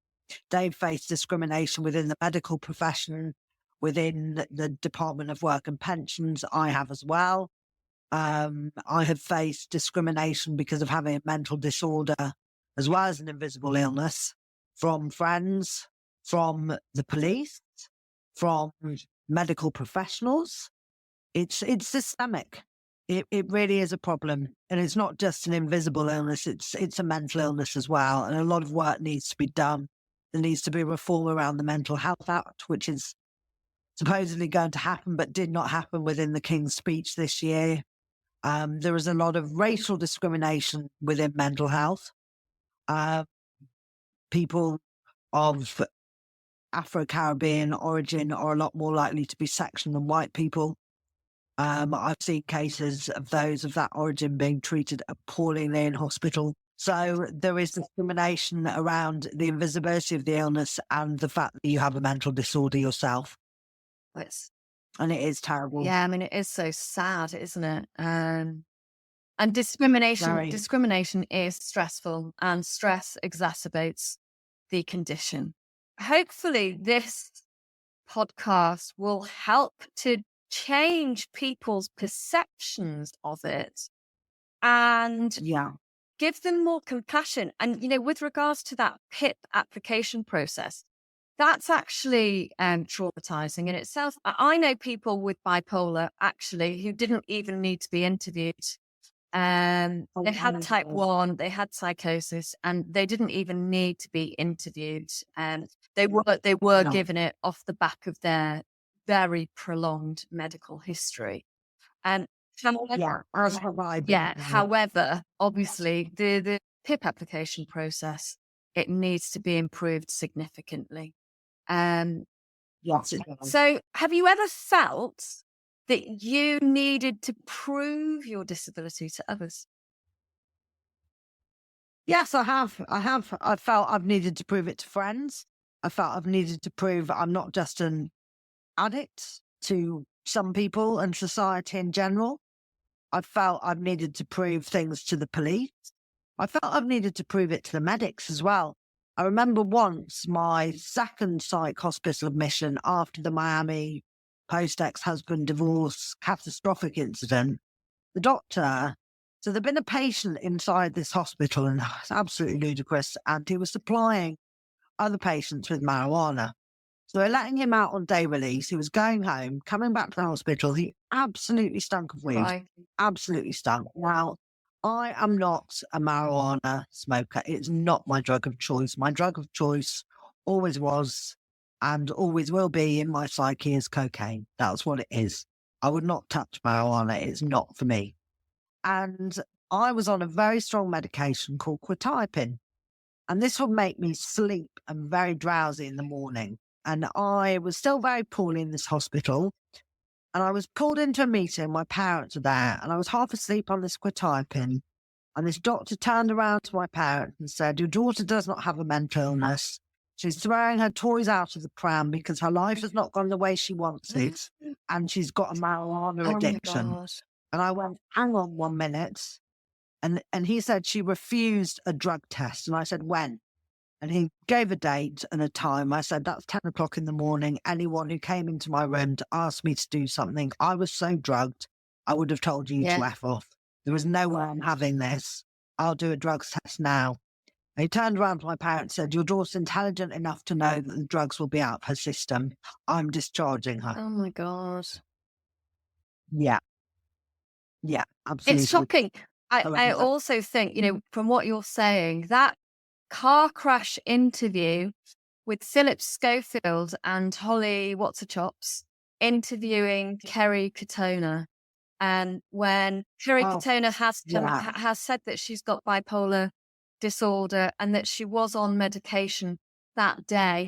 They've faced discrimination within the medical profession, within the Department of Work and Pensions. I have as well. I have faced discrimination because of having a mental disorder, as well as an invisible illness, from friends, from the police, from medical professionals. It's systemic. It really is a problem, and it's not just an invisible illness. It's a mental illness as well, and a lot of work needs to be done. There needs to be reform around the Mental Health Act, which is supposedly going to happen, but did not happen within the King's speech this year. There is a lot of racial discrimination within mental health. Uh, People of Afro-Caribbean origin are a lot more likely to be sectioned than white people. I've seen cases of those of that origin being treated appallingly in hospital. So there is discrimination around the invisibility of the illness and the fact that you have a mental disorder yourself. It's, And it is terrible. yeah, I mean, it is so sad, isn't it? And discrimination, Very. discrimination is stressful, and stress exacerbates the condition. Hopefully, this podcast will help to change people's perceptions of it and Yeah. give them more compassion. And, with regards to that PIP application process, that's actually traumatizing in itself. I know people with bipolar actually who didn't even need to be interviewed. Oh, They had type 1, they had psychosis, and they didn't even need to be interviewed. They were no. given it off the back of their very prolonged medical history. And Yeah, as have I been. Yeah. However, obviously, the PIP application process, it needs to be improved significantly. Um, Yes, it does. so have you ever felt that you needed to prove your disability to others? Yes, I have. I felt I've needed to prove it to friends. I felt I've needed to prove I'm not just an addict to some people and society in general. I felt I've needed to prove things to the police. I felt I've needed to prove it to the medics as well. I remember once my second psych hospital admission after the Miami post-ex-husband divorce catastrophic incident. The doctor, so there'd been a patient inside this hospital, and it's absolutely ludicrous, and he was supplying other patients with marijuana. So they're letting him out on day release. He was going home, coming back to the hospital. He absolutely stunk of weed. Right. Absolutely stunk. Now, I am not a marijuana smoker. It's not my drug of choice. My drug of choice always was and always will be in my psyche is cocaine. That's what it is. I would not touch marijuana. It's not for me. And I was on a very strong medication called quetiapine. And this would make me sleep and very drowsy in the morning. And I was still very poorly in this hospital. And I was pulled into a meeting. My parents were there. And I was half asleep on this quetiapine. And this doctor turned around to my parents and said, "Your daughter does not have a mental illness. She's throwing her toys out of the pram because her life has not gone the way she wants it. And she's got a marijuana Oh my addiction." God. And I went, "Hang on 1 minute." And he said she refused a drug test. And I said, "When?" And he gave a date and a time. I said, "That's 10 o'clock in the morning. Anyone who came into my room to ask me to do something, I was so drugged, I would have told you to Yeah. F off. There was no way I'm having this. I'll do a drugs test now." And he turned around to my parents and said, "Your daughter's intelligent enough to know that the drugs will be out of her system. I'm discharging her." Oh my God. Yeah. Yeah, It's absolutely. shocking. I Horrendous. also think, from what you're saying, that car crash interview with Philip Schofield and Holly What's a Chops interviewing Kerry Katona. And when Kerry Oh, Katona yeah. has said that she's got bipolar disorder and that she was on medication that day.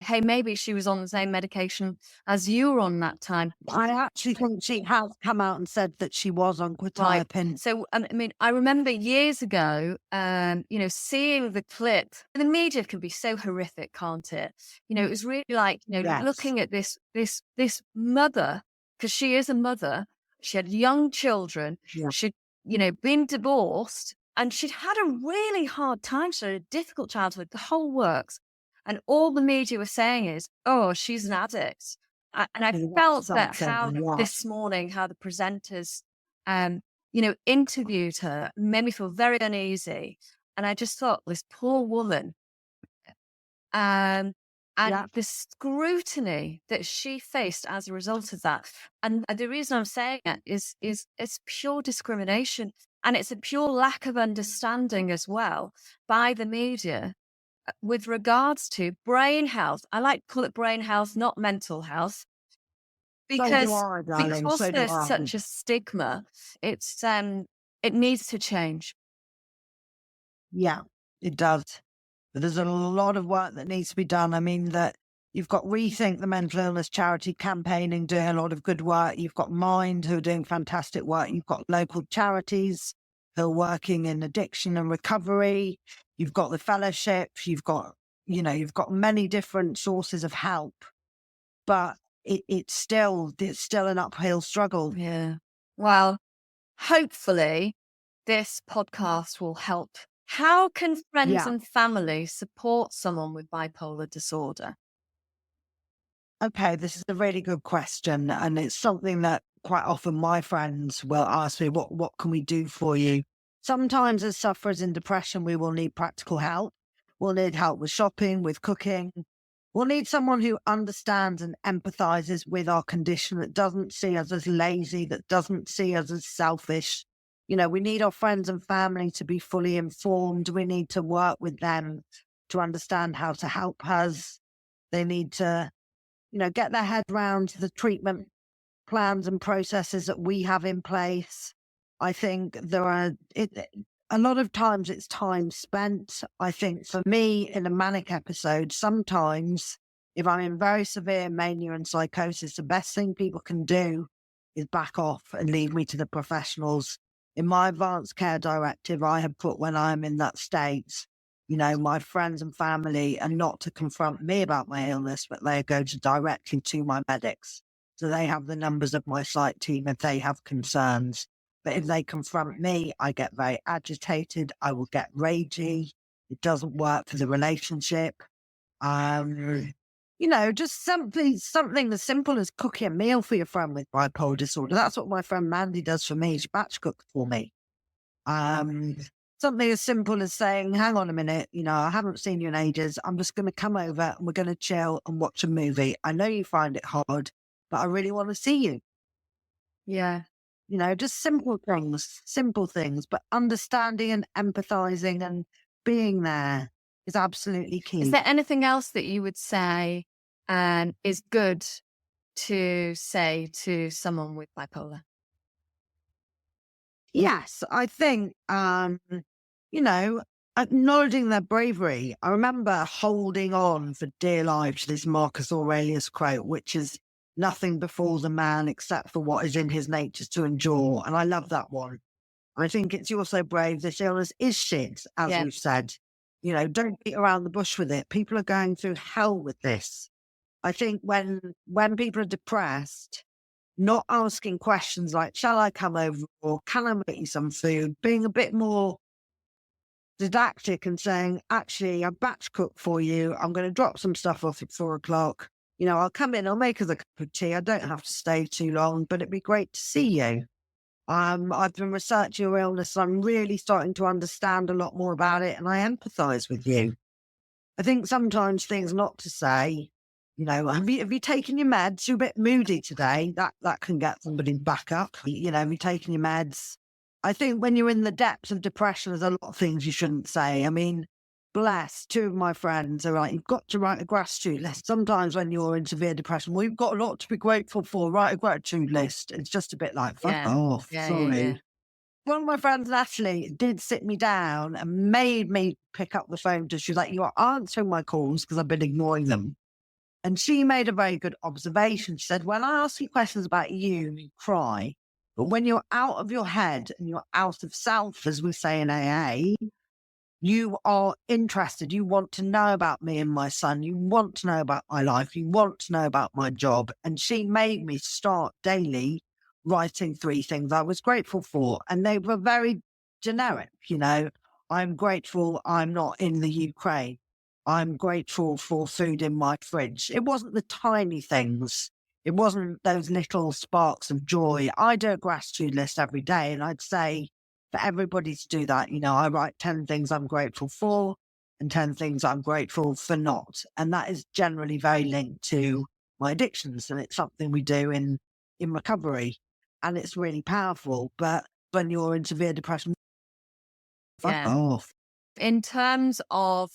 Hey, maybe she was on the same medication as you were on that time. I actually think she has come out and said that she was on Right. quetiapine. So, I mean, I remember years ago, seeing the clip. The media can be so horrific, can't it? It was really like, Yes. looking at this mother, because she is a mother. She had young children. Yeah. She'd, been divorced, and she'd had a really hard time. She had a difficult childhood, the whole works. And all the media were saying is, "Oh, she's an addict." And I That's felt that something, yeah. this morning, how the presenters, interviewed her, made me feel very uneasy. And I just thought, this poor woman, and Yeah. the scrutiny that she faced as a result of that. And the reason I'm saying it is it's pure discrimination, and it's a pure lack of understanding as well by the media with regards to brain health. I like to call it brain health, not mental health, So do because I, darling. So do there's I. such a stigma. It needs to change. Yeah, it does. But there's a lot of work that needs to be done. I mean, that you've got Rethink the Mental Illness Charity campaigning, doing a lot of good work. You've got Mind, who are doing fantastic work. You've got local charities who are working in addiction and recovery. You've got the fellowships. You've got many different sources of help. But it's still an uphill struggle. Yeah. Well, hopefully this podcast will help. How can friends Yeah. and family support someone with bipolar disorder? Okay, this is a really good question. And it's something that quite often my friends will ask me, what can we do for you? Sometimes as sufferers in depression, we will need practical help. We'll need help with shopping, with cooking. We'll need someone who understands and empathizes with our condition, that doesn't see us as lazy, that doesn't see us as selfish. We need our friends and family to be fully informed. We need to work with them to understand how to help us. They need to get their head round the treatment plans and processes that we have in place. I think there are, a lot of times it's time spent. I think for me in a manic episode, sometimes if I'm in very severe mania and psychosis, the best thing people can do is back off and leave me to the professionals. In my advanced care directive, I have put when I'm in that state, my friends and family are not to confront me about my illness, but they go directly to my medics. So they have the numbers of my site team if they have concerns. But if they confront me, I get very agitated. I will get ragey. It doesn't work for the relationship. Just something as simple as cooking a meal for your friend with bipolar disorder. That's what my friend Mandy does for me. She batch cooks for me. Something as simple as saying, hang on a minute, I haven't seen you in ages. I'm just going to come over and we're going to chill and watch a movie. I know you find it hard, but I really want to see you. Yeah. Just simple things, but understanding and empathizing and being there is absolutely key. Is there anything else that you would say is good to say to someone with bipolar? Yes, I think, acknowledging their bravery. I remember holding on for dear life to this Marcus Aurelius quote, which is nothing befalls a man except for what is in his nature to endure. And I love that one. I think it's you're so brave. This illness is shit, as we've said. Don't beat around the bush with it. People are going through hell with this. I think when people are depressed, not asking questions like, shall I come over or can I make you some food? Being a bit more didactic and saying, actually, I batch cook for you. I'm going to drop some stuff off at 4:00. I'll come in, I'll make us a cup of tea. I don't have to stay too long, but it'd be great to see you. I've been researching your illness. So I'm really starting to understand a lot more about it and I empathize with you. I think sometimes things not to say, have you taken your meds? You're a bit moody today. That can get somebody back up. Have you taken your meds? I think when you're in the depths of depression, there's a lot of things you shouldn't say. I mean, bless, two of my friends are like, you've got to write a gratitude list. Sometimes when you're in severe depression, we've got a lot to be grateful for. Write a gratitude list. It's just a bit like, fuck off. Sorry. Yeah. One of my friends, Natalie, did sit me down and made me pick up the phone to, she was like, you are answering my calls because I've been ignoring them. And she made a very good observation. She said, when I ask you questions about you, you cry. But when you're out of your head and you're out of self, as we say in AA, you are interested. You want to know about me and my son. You want to know about my life. You want to know about my job. And she made me start daily writing 3 things I was grateful for. And they were very generic. I'm grateful I'm not in the Ukraine. I'm grateful for food in my fridge. It wasn't the tiny things. It wasn't those little sparks of joy. I do a gratitude list every day. And I'd say, for everybody to do that, I write 10 things I'm grateful for and 10 things I'm grateful for not. And that is generally very linked to my addictions. And it's something we do in recovery. And it's really powerful. But when you're in severe depression, fuck off. In terms of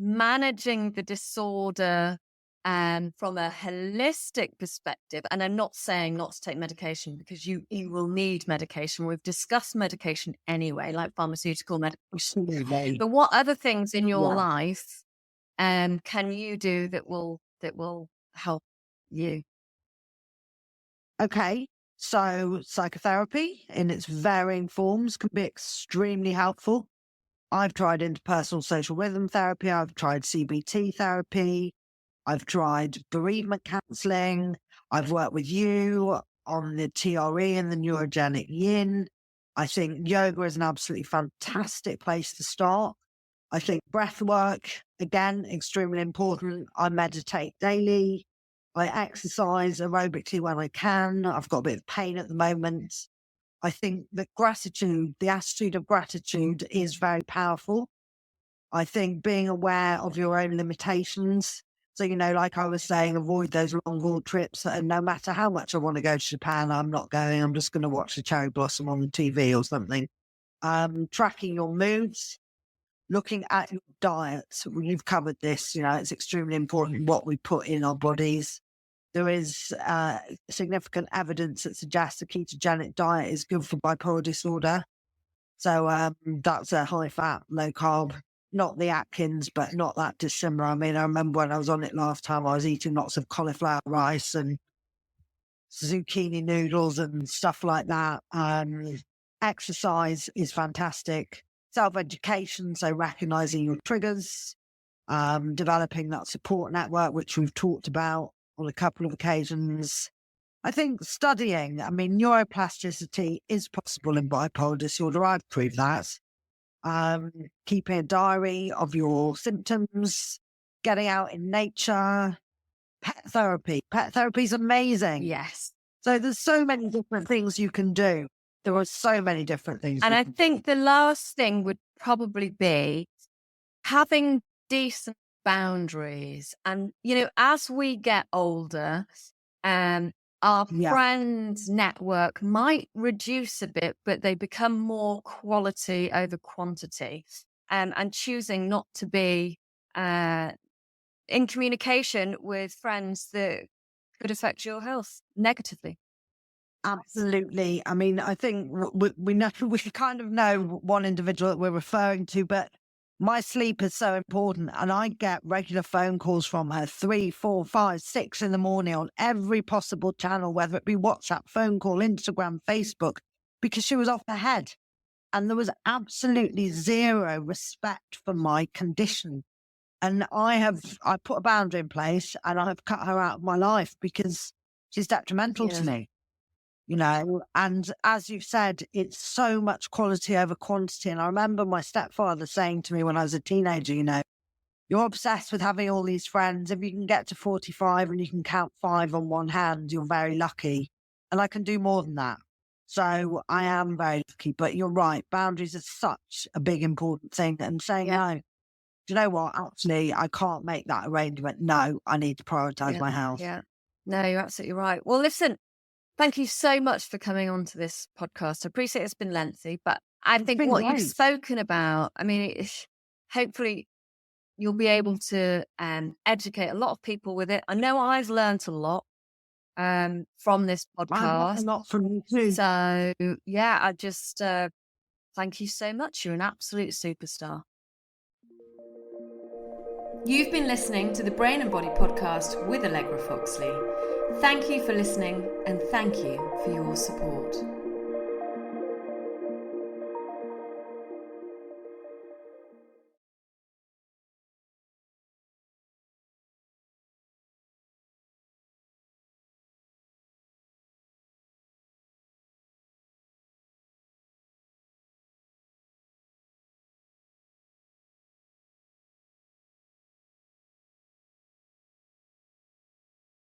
managing the disorder from a holistic perspective, and I'm not saying not to take medication because you will need medication. We've discussed medication anyway, like pharmaceutical medication. But what other things in your life can you do that will help you? Okay. So psychotherapy in its varying forms can be extremely helpful. I've tried interpersonal social rhythm therapy. I've tried CBT therapy. I've tried bereavement counselling. I've worked with you on the TRE and the neurogenic yin. I think yoga is an absolutely fantastic place to start. I think breath work, again, extremely important. I meditate daily. I exercise aerobically when I can. I've got a bit of pain at the moment. I think that gratitude, the attitude of gratitude is very powerful. I think being aware of your own limitations. So, like I was saying, avoid those long haul trips. And no matter how much I want to go to Japan, I'm not going. I'm just going to watch the cherry blossom on the TV or something. Tracking your moods, looking at your diet. You've covered this, it's extremely important what we put in our bodies. there is significant evidence that suggests a ketogenic diet is good for bipolar disorder. So that's a high fat, low carb, not the Atkins, but not that dissimilar. I mean, I remember when I was on it last time, I was eating lots of cauliflower rice and zucchini noodles and stuff like that. Exercise is fantastic. Self-education, so recognizing your triggers, developing that support network, which we've talked about on a couple of occasions. I think studying, I mean, neuroplasticity is possible in bipolar disorder. I've proved that. Keeping a diary of your symptoms, getting out in nature, pet therapy. Pet therapy is amazing. Yes. So there's so many different things you can do. There are so many different things. And I think the last thing would probably be having decent boundaries. And, as we get older, our friends' network might reduce a bit, but they become more quality over quantity. And choosing not to be in communication with friends that could affect your health negatively. Absolutely. I mean, I think we know, we kind of know one individual that we're referring to, but my sleep is so important. And I get regular phone calls from her 3, 4, 5, 6 in the morning on every possible channel, whether it be WhatsApp, phone call, Instagram, Facebook, because she was off her head. And there was absolutely zero respect for my condition. And I put a boundary in place and I've cut her out of my life because she's detrimental to me. And as you've said, it's so much quality over quantity. And I remember my stepfather saying to me when I was a teenager, you're obsessed with having all these friends. If you can get to 45 and you can count 5 on one hand, you're very lucky. And I can do more than that. So I am very lucky. But you're right. Boundaries are such a big, important thing. And saying, no, do you know what? Actually, I can't make that arrangement. No, I need to prioritize my health. Yeah. No, you're absolutely right. Well, listen, thank you so much for coming on to this podcast. I appreciate it's been lengthy, but I think what you've spoken about, I mean, hopefully you'll be able to educate a lot of people with it. I know I've learned a lot from this podcast. A lot from you too. So, yeah, I just thank you so much. You're an absolute superstar. You've been listening to the Brain and Body podcast with Allegra Foxley. Thank you for listening and thank you for your support.